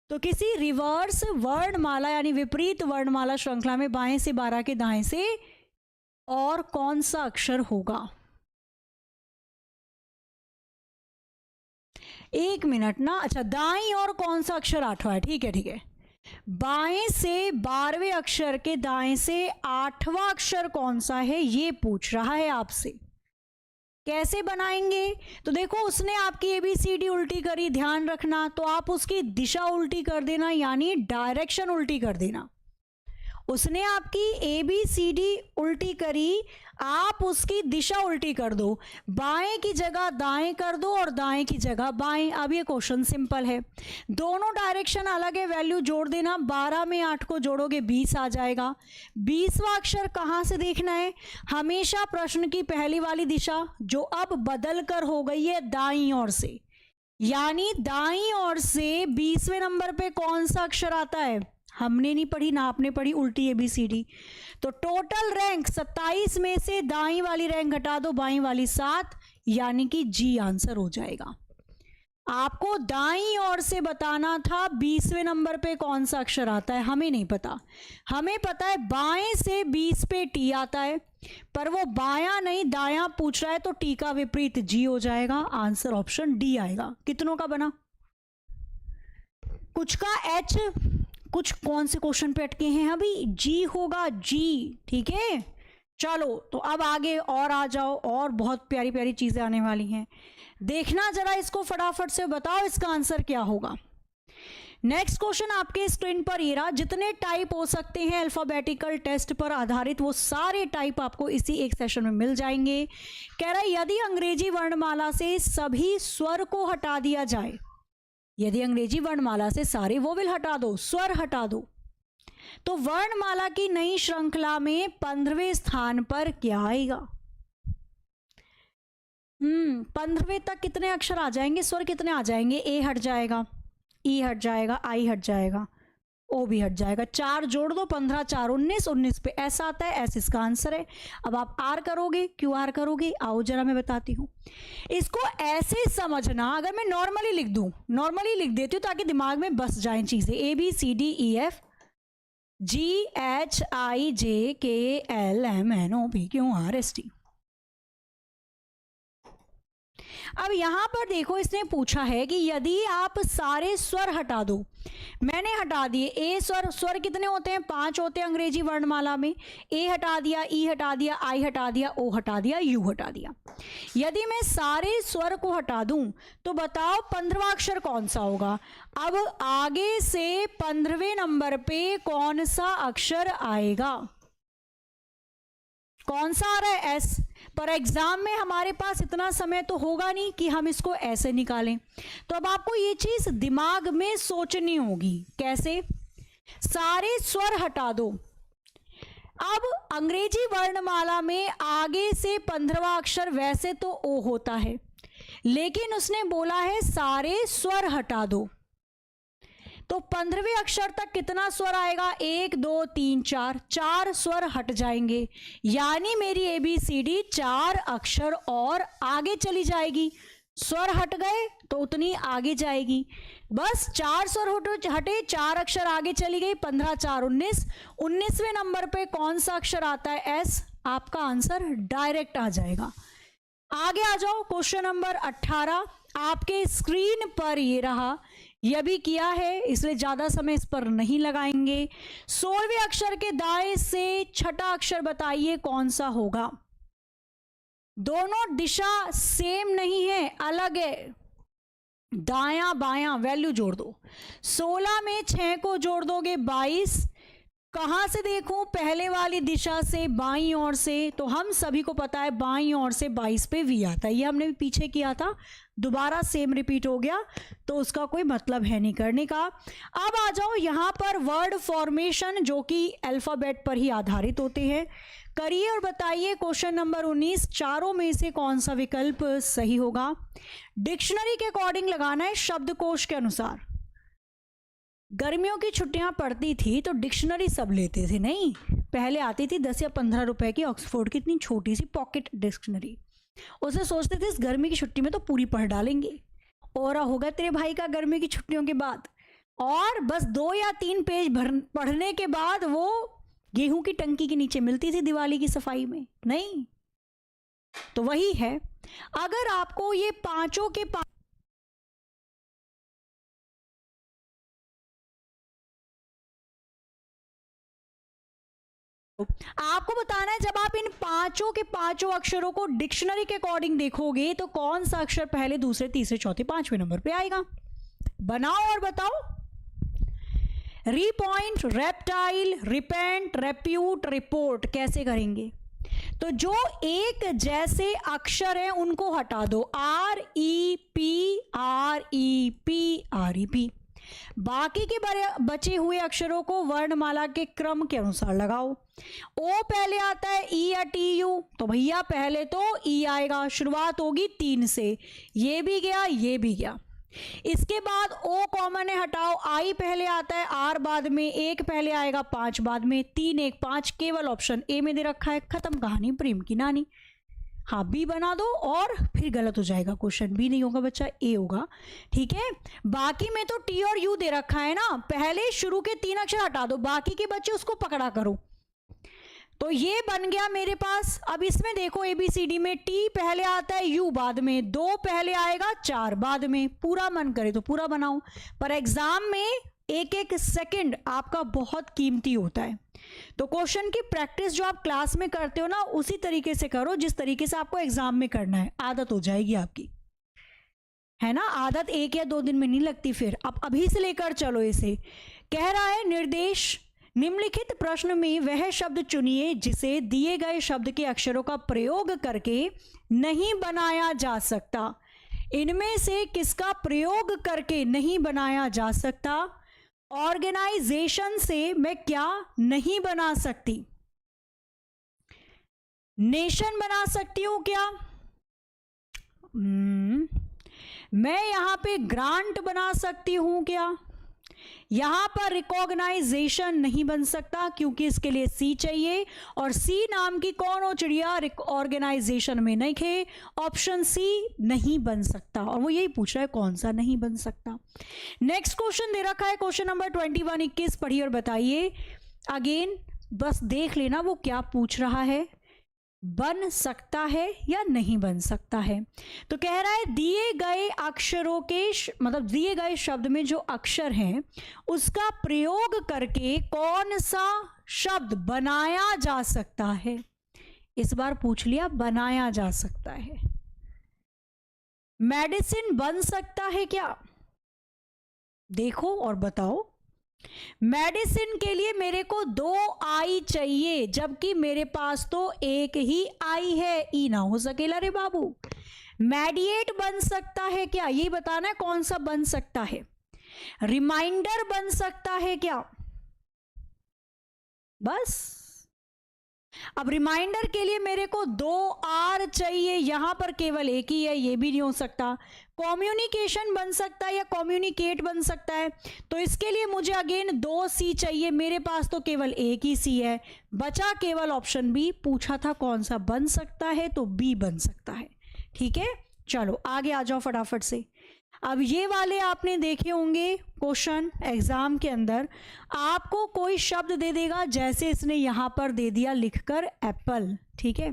तो किसी रिवर्स वर्णमाला यानी विपरीत वर्णमाला श्रृंखला में बाएं से 12 के दाएं से और कौन सा अक्षर होगा? 1 मिनट ना। अच्छा, दाईं और कौन सा अक्षर 8वां है? ठीक है ठीक है। बाएं से 12वें अक्षर के दाएं से 8वां अक्षर कौन सा है ये पूछ रहा है आपसे। कैसे बनाएंगे? तो देखो, उसने आपकी ABCD उल्टी करी, ध्यान रखना, तो आप उसकी दिशा उल्टी कर देना, यानी डायरेक्शन उल्टी कर देना। उसने आपकी ABCD उल्टी करी, आप उसकी दिशा उल्टी कर दो, बाएं की जगह दाएं कर दो और दाएं की जगह बाएं। अब ये क्वेश्चन सिंपल है, दोनों डायरेक्शन अलग है, वैल्यू जोड़ देना। 12 में 8 को जोड़ोगे 20 आ जाएगा। 20वां अक्षर कहाँ से देखना है? हमेशा प्रश्न की पहली वाली दिशा, जो अब बदल कर हो गई है दाईं ओर से, यानी दाईं ओर से 20वें नंबर पे कौन सा अक्षर आता है? हमने नहीं पढ़ी ना आपने पढ़ी, उल्टी ABCD। तो टोटल रैंक 27 में से दाईं वाली रैंक घटा दो, बाईं वाली 7, यानी कि G आंसर हो जाएगा। आपको दाईं ओर से बताना था 20वें नंबर पे कौन सा अक्षर आता है, हमें नहीं पता। हमें पता है बाएं से 20 पे T आता है, पर वो बायां नहीं दायां पूछ रहा है, तो T का विपरीत G हो जाएगा। आंसर ऑप्शन D आएगा। कितनों का बना? कुछ का H, कुछ कौन से क्वेश्चन पे अटके हैं अभी? G होगा, G। ठीक है, चलो तो अब आगे और आ जाओ, और बहुत प्यारी प्यारी चीजें आने वाली हैं। देखना जरा इसको, फटाफट से बताओ इसका आंसर क्या होगा। नेक्स्ट क्वेश्चन आपके स्क्रीन पर ये रहा। जितने टाइप हो सकते हैं अल्फाबेटिकल टेस्ट पर आधारित, वो सारे टाइप आपको इसी एक सेशन में मिल जाएंगे। कह रहा है यदि अंग्रेजी वर्णमाला से सभी स्वर को हटा दिया जाए, यदि अंग्रेजी वर्णमाला से सारे वोवेल हटा दो, स्वर हटा दो, तो वर्णमाला की नई श्रृंखला में 15वें स्थान पर क्या आएगा? 15वें तक कितने अक्षर आ जाएंगे, स्वर कितने आ जाएंगे? A हट जाएगा, E हट जाएगा, I हट जाएगा, O भी हट जाएगा। 4 जोड़ दो, 15 4 19, 19 पे S आता है, S इसका आंसर है। अब आप R करोगे, QR करोगे, आओ जरा मैं बताती हूँ। इसको ऐसे समझना, अगर मैं नॉर्मली लिख दूं, नॉर्मली लिख देती हूँ ताकि दिमाग में बस जाएं चीजें। ABCDEF GHIJKLMNOPQRST। अब यहां पर देखो, इसने पूछा है कि यदि आप सारे स्वर हटा दो, मैंने हटा दिए। ए स्वर, स्वर कितने होते हैं? 5 होते हैं अंग्रेजी वर्णमाला में। ए हटा दिया, ई हटा दिया, आई हटा दिया, ओ हटा दिया, यू हटा दिया। यदि मैं सारे स्वर को हटा दूं तो बताओ 15वां अक्षर कौन सा होगा? अब आगे से 15वें नंबर पे कौन सा अक्षर आएगा? कौन सा आ रहा है? एस। पर एग्जाम में हमारे पास इतना समय तो होगा नहीं कि हम इसको ऐसे निकालें, तो अब आपको ये चीज दिमाग में सोचनी होगी। कैसे? सारे स्वर हटा दो। अब अंग्रेजी वर्णमाला में आगे से 15वां अक्षर वैसे तो ओ होता है, लेकिन उसने बोला है सारे स्वर हटा दो, तो 15वें अक्षर तक कितना स्वर आएगा? 1 2 3 4, 4 स्वर हट जाएंगे, यानी मेरी ABCD 4 अक्षर और आगे चली जाएगी। स्वर हट गए तो उतनी आगे जाएगी, बस 4 स्वर हटे, 4 अक्षर आगे चली गई। 15 4 19, 19वें नंबर पे कौन सा अक्षर आता है? एस। आपका आंसर डायरेक्ट आ जाएगा। आगे आ जाओ, क्वेश्चन नंबर 18 आपके स्क्रीन पर ये रहा। यह भी किया है, इसलिए ज्यादा समय इस पर नहीं लगाएंगे। 16वें अक्षर के दाएं से छठा अक्षर बताइए कौन सा होगा? दोनों दिशा सेम नहीं है, अलग है। दायां बायां वैल्यू जोड़ दो। 16 में 6 को जोड़ दोगे 22। कहां से देखूं? पहले वाली दिशा से, बाईं ओर से। तो हम सभी को पता है बाईं ओर से 22 पे V आता है, ये हमने भी पीछे किया था, दोबारा सेम रिपीट हो गया, तो उसका कोई मतलब है नहीं करने का। अब आ जाओ यहां पर वर्ड फॉर्मेशन, जो कि अल्फाबेट पर ही आधारित होते हैं, करिए और बताइए क्वेश्चन नंबर 19 चारों में से कौन सा विकल्प सही होगा? डिक्शनरी के अकॉर्डिंग लगाना है, शब्दकोश के अनुसार। गर्मियों की छुट्टियां पड़ती थी तो डिक्शनरी सब लेते थे, नहीं पहले आती थी 10 या 15 रुपए की ऑक्सफोर्ड की इतनी छोटी सी पॉकेट डिक्शनरी। उसे सोचते थे इस गर्मी की छुट्टी में तो पूरी पढ़ डालेंगे, और होगा तेरे भाई का गर्मी की छुट्टियों के बाद। और बस 2 या 3 पेज पढ़ने के बाद वो गेहूं की टंकी के नीचे मिलती थी दिवाली की सफाई में? नहीं। तो वही है, अगर आपको ये पांचों के आपको बताना है, जब आप इन पांचों के पांचों अक्षरों को डिक्शनरी के अकॉर्डिंग देखोगे तो कौन सा अक्षर पहले, दूसरे, तीसरे, चौथे, पांचवें नंबर पे आएगा। बनाओ और बताओ। रीपॉइंट, रेप्टाइल, रिपेंट, रेप्यूट, रिपोर्ट कैसे करेंगे? तो जो एक जैसे अक्षर हैं उनको हटा दो, R E P, R E P, R E P. बाकी के बचे हुए अक्षरों को वर्णमाला के क्रम के अनुसार लगाओ। ओ पहले आता है, ई या टी यू, तो भैया पहले तो ई आएगा, शुरुआत होगी 3 से, ये भी गया, ये भी गया। इसके बाद ओ कॉमन है, हटाओ, आई पहले आता है, आर बाद में, एक पहले आएगा, 5 बाद में, 3 1 5 केवल ऑप्शन ए में दे रखा है। खत्म कहानी, प्रेम की नानी। हाँ, बी बना दो और फिर गलत हो जाएगा क्वेश्चन, बी नहीं होगा बच्चा, ए होगा। ठीक है, बाकी में तो टी और यू दे रखा है ना, पहले शुरू के 3 अक्षर हटा दो, बाकी के बच्चे उसको पकड़ा करो। तो ये बन गया मेरे पास। अब इसमें देखो, ABCD में टी पहले आता है, यू बाद में, 2 पहले आएगा, 4 बाद में। पूरा मन करे तो पूरा बनाओ, पर एग्जाम में एक एक सेकंड आपका बहुत कीमती होता है। तो क्वेश्चन की प्रैक्टिस जो आप क्लास में करते हो ना, उसी तरीके से करो जिस तरीके से आपको एग्जाम में करना है। आदत हो जाएगी आपकी, है ना। आदत 1 या 2 दिन में नहीं लगती। फिर अब अभी से लेकर चलो इसे। कह रहा है निर्देश, निम्नलिखित प्रश्न में वह शब्द चुनिए जिसे दिए गए शब्द के अक्षरों का प्रयोग करके नहीं बनाया जा सकता। इनमें से किसका प्रयोग करके नहीं बनाया जा सकता? ऑर्गेनाइजेशन से मैं क्या नहीं बना सकती? नेशन बना सकती हूं क्या? मैं यहां पे ग्रांट बना सकती हूं क्या? यहां पर रिकॉग्नाइजेशन नहीं बन सकता क्योंकि इसके लिए सी चाहिए, और सी नाम की कौन हो चिड़िया ऑर्गेनाइजेशन में नहीं खे। ऑप्शन सी नहीं बन सकता, और वो यही पूछ रहा है कौन सा नहीं बन सकता। नेक्स्ट क्वेश्चन दे रखा है, क्वेश्चन नंबर 21 21 पढ़िए और बताइए। अगेन बस देख लेना वो क्या पूछ रहा है, बन सकता है या नहीं बन सकता है। तो कह रहा है दिए गए अक्षरों के मतलब दिए गए शब्द में जो अक्षर हैं उसका प्रयोग करके कौन सा शब्द बनाया जा सकता है। इस बार पूछ लिया, बनाया जा सकता है। मेडिसिन बन सकता है क्या? देखो और बताओ। मेडिसिन के लिए मेरे को 2 आई चाहिए, जबकि मेरे पास तो एक ही आई है, ई ना हो सकेला रे बाबू। मेडिएट बन सकता है क्या? ये बताना है कौन सा बन सकता है। रिमाइंडर बन सकता है क्या? बस। अब रिमाइंडर के लिए मेरे को 2 आर चाहिए, यहां पर केवल एक ही है, ये भी नहीं हो सकता। कम्युनिकेशन बन सकता है या कम्युनिकेट बन सकता है, तो इसके लिए मुझे अगेन 2 सी चाहिए, मेरे पास तो केवल एक ही सी है, बचा केवल ऑप्शन बी। पूछा था कौन सा बन सकता है, तो बी बन सकता है। ठीक है, चलो आगे आ जाओ फटाफट से। अब ये वाले आपने देखे होंगे क्वेश्चन एग्जाम के अंदर, आपको कोई शब्द दे देगा, जैसे इसने यहां पर दे दिया लिखकर एप्पल। ठीक है,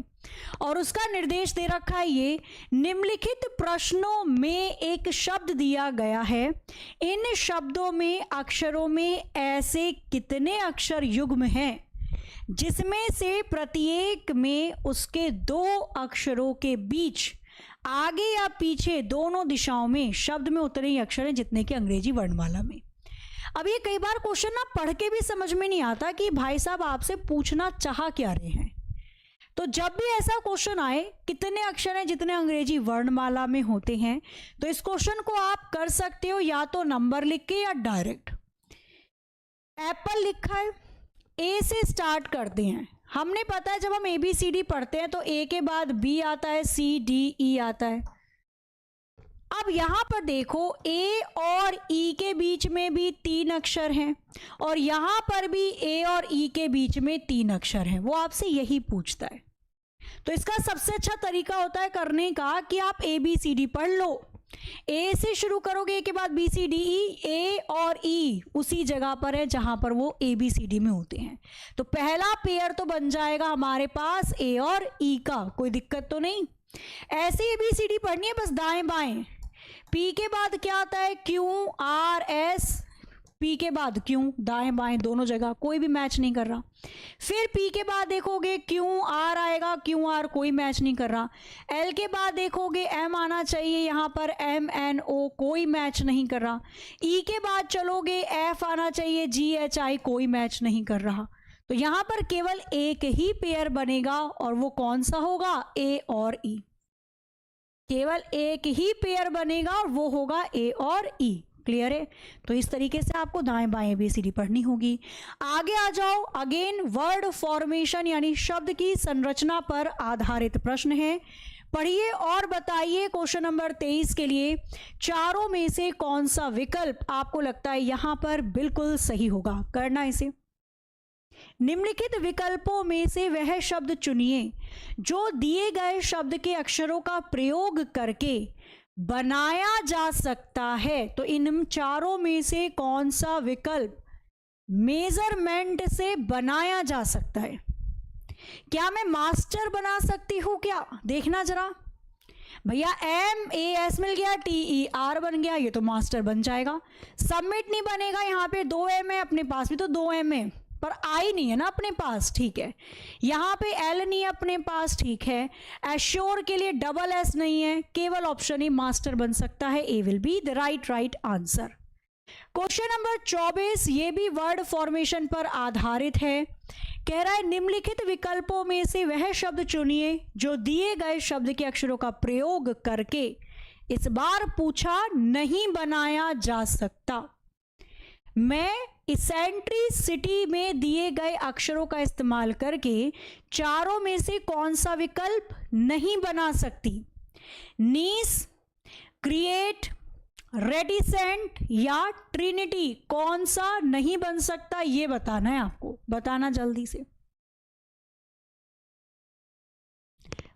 और उसका निर्देश दे रखा है ये, निम्नलिखित प्रश्नों में एक शब्द दिया गया है, इन शब्दों में अक्षरों में ऐसे कितने अक्षर युग्म हैं जिसमें से प्रत्येक में उसके 2 अक्षरों के बीच आगे या पीछे दोनों दिशाओं में शब्द में उतने ही अक्षर हैं जितने के अंग्रेजी वर्णमाला में। अब ये कई बार क्वेश्चन ना पढ़ के भी समझ में नहीं आता कि भाई साहब आपसे पूछना चाह क्या रहे हैं। तो जब भी ऐसा क्वेश्चन आए, कितने अक्षर हैं जितने अंग्रेजी वर्णमाला में होते हैं, तो इस क्वेश्चन को आप कर सकते हो या तो नंबर लिख के या डायरेक्ट। एप्पल लिखा है, ए से स्टार्ट करते हैं। हमने पता है जब हम ABCD पढ़ते हैं तो ए के बाद बी आता है, सी डी ई आता है। अब यहां पर देखो, ए और ई के बीच में भी 3 अक्षर हैं, और यहां पर भी ए और ई के बीच में 3 अक्षर हैं। वो आपसे यही पूछता है। तो इसका सबसे अच्छा तरीका होता है करने का कि आप ABCD पढ़ लो, ए से शुरू करोगे, ए के बाद बी सी डी ई, ए और ई उसी जगह पर है जहां पर वो ए बी सी डी में होते हैं। तो पहला पेयर तो बन जाएगा हमारे पास ए और ई का, कोई दिक्कत तो नहीं। ऐसे ए बी सी डी पढ़नी है बस दाएं बाएं। पी के बाद क्या आता है, क्यू आर एस, पी के बाद क्यू, दाएं बाएं दोनों जगह, कोई भी मैच नहीं कर रहा। फिर पी के बाद देखोगे क्यू आर आएगा, क्यू आर कोई मैच नहीं कर रहा। एल के बाद देखोगे एम आना चाहिए, यहाँ पर एम एन ओ कोई मैच नहीं कर रहा। ई के बाद चलोगे एफ आना चाहिए, जी एच आई कोई मैच नहीं कर रहा। तो यहाँ पर केवल एक ही पेयर बनेगा और वो कौन सा होगा, ए और ई। केवल एक ही पेयर बनेगा और वो होगा ए और ई। क्लियर है? तो इस तरीके से आपको दाएं बाएं ABCD पढ़नी होगी। आगे आ जाओ। अगेन वर्ड फॉर्मेशन यानी शब्द की संरचना पर आधारित प्रश्न है। पढ़िए और बताइए क्वेश्चन नंबर 23 के लिए चारों में से कौन सा विकल्प आपको लगता है यहां पर बिल्कुल सही होगा। करना इसे, निम्नलिखित विकल्पों में से वह शब्द चुनिए जो दिए गए शब्द के अक्षरों का प्रयोग करके बनाया जा सकता है। तो इन चारों में से कौन सा विकल्प मेजरमेंट से बनाया जा सकता है? क्या मैं मास्टर बना सकती हूं क्या? देखना जरा भैया, एम ए एस मिल गया, टी ई आर बन गया, ये तो मास्टर बन जाएगा। सबमिट नहीं बनेगा, यहाँ पे 2 एम है, अपने पास भी तो 2 एम है पर आई नहीं है ना अपने पास, ठीक है। यहाँ पे एल नहीं है अपने पास, ठीक है। एश्योर के लिए डबल एस नहीं है, केवल ऑप्शन ए मास्टर बन सकता है। A will be the right answer. Question number 24 ये भी वर्ड फॉर्मेशन पर आधारित है। कह रहा है निम्नलिखित विकल्पों में से वह शब्द चुनिए जो दिए गए शब्द के अक्षरों का प्रयोग करके, इस बार पूछा नहीं बनाया जा सकता। मैं इसेंट्रिसिटी में दिए गए अक्षरों का इस्तेमाल करके चारों में से कौन सा विकल्प नहीं बना सकती? नीस, क्रिएट, रेडिसेंट या ट्रिनिटी, कौन सा नहीं बन सकता ये बताना है आपको। बताना जल्दी से,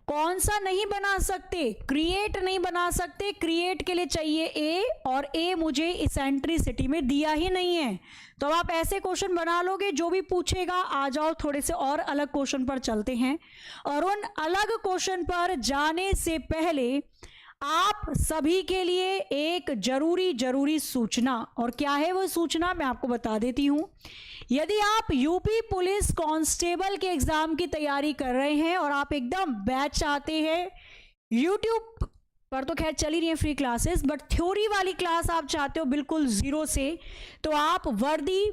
कौन सा नहीं बना सकते? क्रिएट नहीं बना सकते, क्रिएट के लिए चाहिए ए और ए मुझे इसेंट्रिसिटी में दिया ही नहीं है। तो अब आप ऐसे क्वेश्चन बना लोगे जो भी पूछेगा। आ जाओ थोड़े से और अलग क्वेश्चन पर चलते हैं। और उन अलग क्वेश्चन पर जाने से पहले आप सभी के लिए एक जरूरी सूचना, और क्या है वो सूचना मैं आपको बता देती हूं। यदि आप यूपी पुलिस कांस्टेबल के एग्जाम की तैयारी कर रहे हैं और आप एकदम बैच चाहते हैं, यूट्यूब पर तो खैर चल ही रही है फ्री क्लासेस, बट थ्योरी वाली क्लास आप चाहते हो बिल्कुल जीरो से, तो आप वर्दी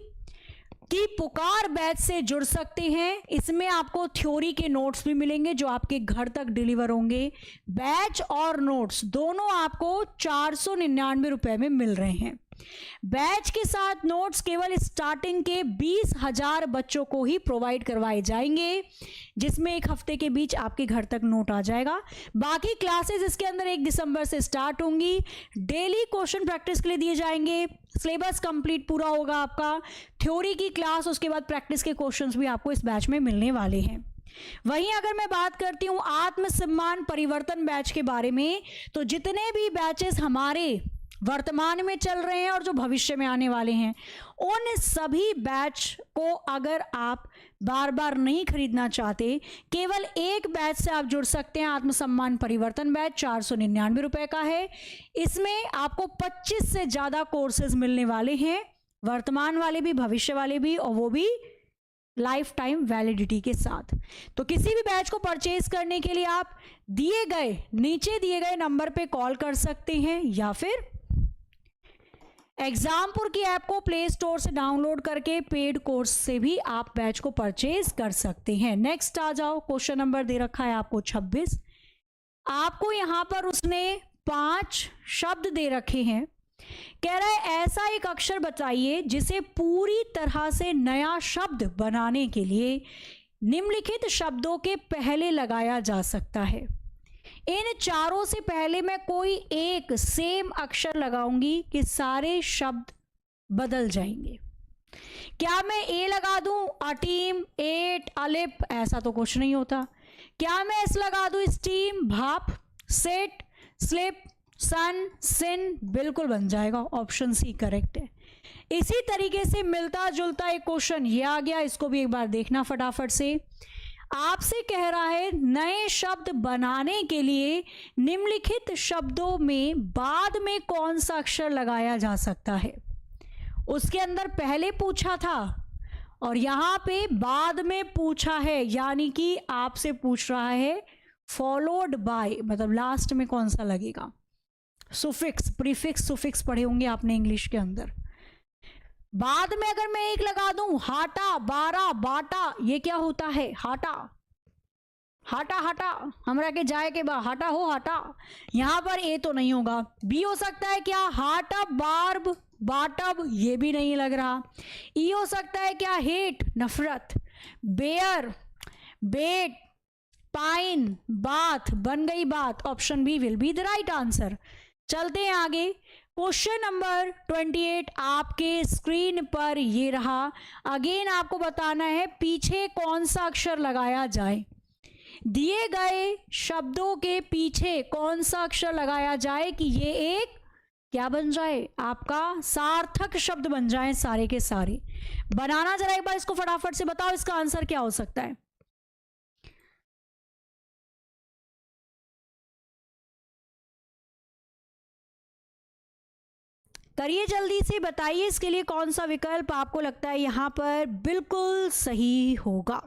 की पुकार बैच से जुड़ सकते हैं। इसमें आपको थ्योरी के नोट्स भी मिलेंगे जो आपके घर तक डिलीवर होंगे। बैच और नोट्स दोनों आपको 499 रुपए में मिल रहे हैं। बैच के साथ नोट्स केवल स्टार्टिंग के 20,000 बच्चों को ही प्रोवाइड करवाए जाएंगे, जिसमें 1 हफ्ते के बीच आपके घर तक नोट आ जाएगा। बाकी क्लासेस इसके अंदर 1 दिसंबर से स्टार्ट होंगी। डेली क्वेश्चन प्रैक्टिस के लिए दिए जाएंगे। सिलेबस कंप्लीट पूरा होगा आपका, थ्योरी की क्लास, उसके बाद प्रैक्टिस के क्वेश्चंस भी आपको इस बैच में मिलने वाले हैं। वहीं अगर मैं बात करती हूँ आत्मसम्मान परिवर्तन बैच के बारे में, तो जितने भी बैचेस हमारे वर्तमान में चल रहे हैं और जो भविष्य में आने वाले हैं, उन सभी बैच को अगर आप बार बार नहीं खरीदना चाहते, केवल एक बैच से आप जुड़ सकते हैं। आत्मसम्मान परिवर्तन बैच 499 रुपए का है। इसमें आपको 25 से ज़्यादा कोर्सेज मिलने वाले हैं, वर्तमान वाले भी भविष्य वाले भी, और वो भी लाइफ टाइम वैलिडिटी के साथ। तो किसी भी बैच को परचेज करने के लिए आप नीचे दिए गए नंबर पे कॉल कर सकते हैं, या फिर एग्जामपुर की ऐप को प्ले स्टोर से डाउनलोड करके पेड कोर्स से भी आप बैच को परचेज कर सकते हैं। नेक्स्ट आ जाओ। क्वेश्चन नंबर दे रखा है आपको 26। आपको यहां पर उसने 5 शब्द दे रखे हैं। कह रहा है ऐसा एक अक्षर बताइए जिसे पूरी तरह से नया शब्द बनाने के लिए निम्नलिखित शब्दों के पहले लगाया जा सकता है। इन चारों से पहले मैं कोई एक सेम अक्षर लगाऊंगी कि सारे शब्द बदल जाएंगे। क्या मैं ए लगा दूं, अटीम, एट, अलिप, ऐसा तो कुछ नहीं होता। क्या मैं एस लगा दूं, स्टीम, भाप, सेट, स्लिप, सन, सिन बिल्कुल बन जाएगा, ऑप्शन सी करेक्ट है। इसी तरीके से मिलता जुलता एक क्वेश्चन ये आ गया, इसको भी एक बार देखना फटाफट से। आपसे कह रहा है नए शब्द बनाने के लिए निम्नलिखित शब्दों में बाद में कौन सा अक्षर लगाया जा सकता है। उसके अंदर पहले पूछा था और यहां पे बाद में पूछा है, यानी कि आपसे पूछ रहा है फॉलोड बाय, मतलब लास्ट में कौन सा लगेगा। सुफिक्स, प्रीफिक्स, सुफिक्स पढ़े होंगे आपने इंग्लिश के अंदर। बाद में अगर मैं एक लगा दूं, हाटा, बारा, बाटा, ये क्या होता है, हाटा, हाटा, हाटा, हमरा के जाए के बाद हाटा हो, हाटा। यहां पर ए तो नहीं होगा, बी हो सकता है क्या, हाटअप, बार्ब, बाटब, ये भी नहीं लग रहा। ई हो सकता है क्या, हेट, नफरत, बेयर, बेट, पाइन, बाथ, बन गई बात, option B will be the right answer. चलते हैं आगे। क्वेश्चन नंबर 28 आपके स्क्रीन पर ये रहा। अगेन आपको बताना है पीछे कौन सा अक्षर लगाया जाए, दिए गए शब्दों के पीछे कौन सा अक्षर लगाया जाए कि ये एक क्या बन जाए, आपका सार्थक शब्द बन जाए सारे के सारे। बनाना जरा एक बार इसको फटाफट से बताओ, इसका आंसर क्या हो सकता है। करिए जल्दी से, बताइए इसके लिए कौन सा विकल्प आपको लगता है यहां पर बिल्कुल सही होगा।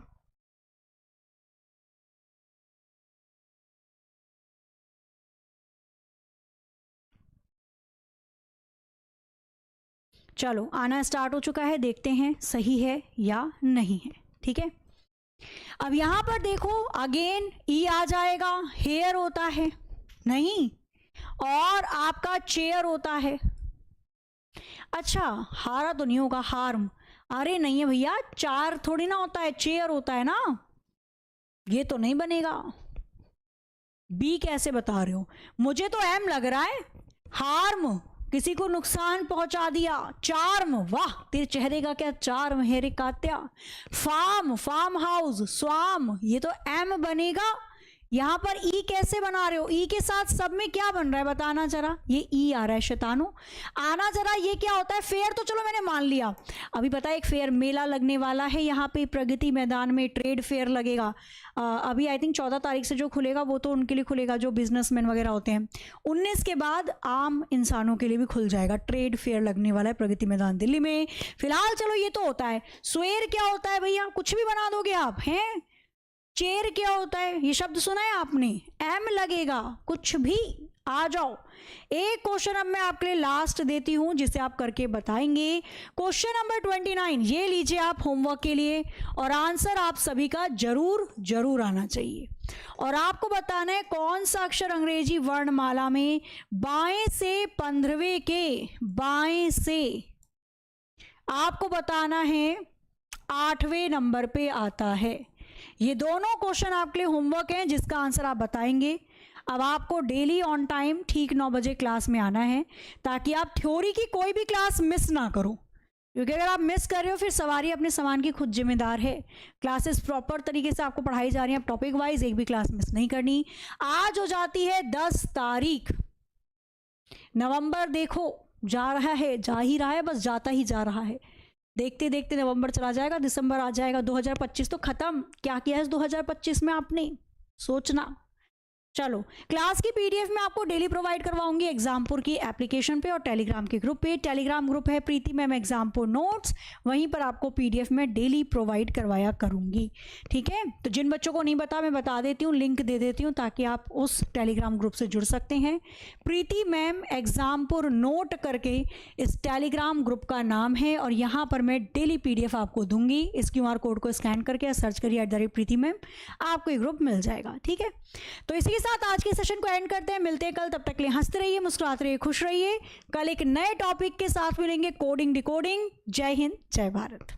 चलो आना स्टार्ट हो चुका है, देखते हैं सही है या नहीं है। ठीक है, अब यहां पर देखो अगेन ई आ जाएगा, हेयर होता है नहीं, और आपका चेयर होता है। अच्छा, हारा तो नहीं होगा, हार्म, अरे नहीं है भैया, चार थोड़ी ना होता है, चेयर होता है ना, ये तो नहीं बनेगा। बी कैसे बता रहे हो, मुझे तो एम लग रहा है, हार्म, किसी को नुकसान पहुंचा दिया। चार्म, वाह तेरे चेहरे का क्या चार्म है रे कात्या। फार्म, फार्म हाउस, स्वाम, ये तो एम बनेगा। यहां पर ई कैसे बना रहे हो, ई के साथ सब में क्या बन रहा है बताना जरा, ये ई आ रहा है शैतानो। आना जरा, ये क्या होता है, फेयर तो चलो मैंने मान लिया, अभी पता है एक फेयर मेला लगने वाला है यहाँ पे प्रगति मैदान में, ट्रेड फेयर लगेगा। अभी आई थिंक 14 तारीख से जो खुलेगा वो तो उनके लिए खुलेगा जो बिजनेसमैन वगैरह होते हैं। 19 के बाद आम इंसानों के लिए भी खुल जाएगा, ट्रेड फेयर लगने वाला है प्रगति मैदान दिल्ली में। फिलहाल चलो ये तो होता है। स्वेर क्या होता है भैया, कुछ भी बना दोगे आप हैं। चेयर क्या होता है, ये शब्द सुना है आपने, एम लगेगा, कुछ भी आ जाओ। एक क्वेश्चन अब मैं आपके लिए लास्ट देती हूं जिसे आप करके बताएंगे। क्वेश्चन नंबर 29 ये लीजिए आप होमवर्क के लिए, और आंसर आप सभी का जरूर जरूर आना चाहिए। और आपको बताना है कौन सा अक्षर अंग्रेजी वर्णमाला में बाएं से 15वें के बाएं से आपको बताना है 8वें नंबर पे आता है। ये दोनों क्वेश्चन आपके लिए होमवर्क हैं जिसका आंसर आप बताएंगे। अब आपको डेली ऑन टाइम ठीक 9 बजे क्लास में आना है ताकि आप थ्योरी की कोई भी क्लास मिस ना करो, क्योंकि अगर आप मिस कर रहे हो फिर सवारी अपने सामान की खुद जिम्मेदार है। क्लासेस प्रॉपर तरीके से आपको पढ़ाई जा रही है, टॉपिक वाइज एक भी क्लास मिस नहीं करनी। आज हो जाती है 10 तारीख, नवंबर देखो जा रहा है, जा ही रहा है, बस जाता ही जा रहा है। देखते देखते नवंबर चला जाएगा, दिसंबर आ जाएगा, 2025 तो खत्म। क्या किया है इस 2025 में आपने, सोचना। चलो क्लास की पीडीएफ में आपको डेली प्रोवाइड करवाऊंगी एग्जामपुर की एप्लीकेशन पे और टेलीग्राम के ग्रुप पे। टेलीग्राम ग्रुप है प्रीति मैम एग्जामपुर नोट्स, वहीं पर आपको पीडीएफ में डेली प्रोवाइड करवाया करूंगी। ठीक है, तो जिन बच्चों को नहीं पता मैं बता देती हूँ, लिंक दे देती हूँ ताकि आप उस टेलीग्राम ग्रुप से जुड़ सकते हैं। प्रीति मैम एग्जामपुर नोट करके इस टेलीग्राम ग्रुप का नाम है, और यहाँ पर मैं डेली पीडीएफ आपको दूंगी। इस QR कोड को स्कैन करके सर्च करिए @प्रीति मैम, आपको ये ग्रुप मिल जाएगा। ठीक है, तो इसी साथ आज के सेशन को एंड करते हैं, मिलते हैं कल, तब तक के लिए हंसते रहिए, मुस्कुराते रहिए, खुश रहिए। कल एक नए टॉपिक के साथ मिलेंगे, कोडिंग डिकोडिंग। जय हिंद, जय भारत।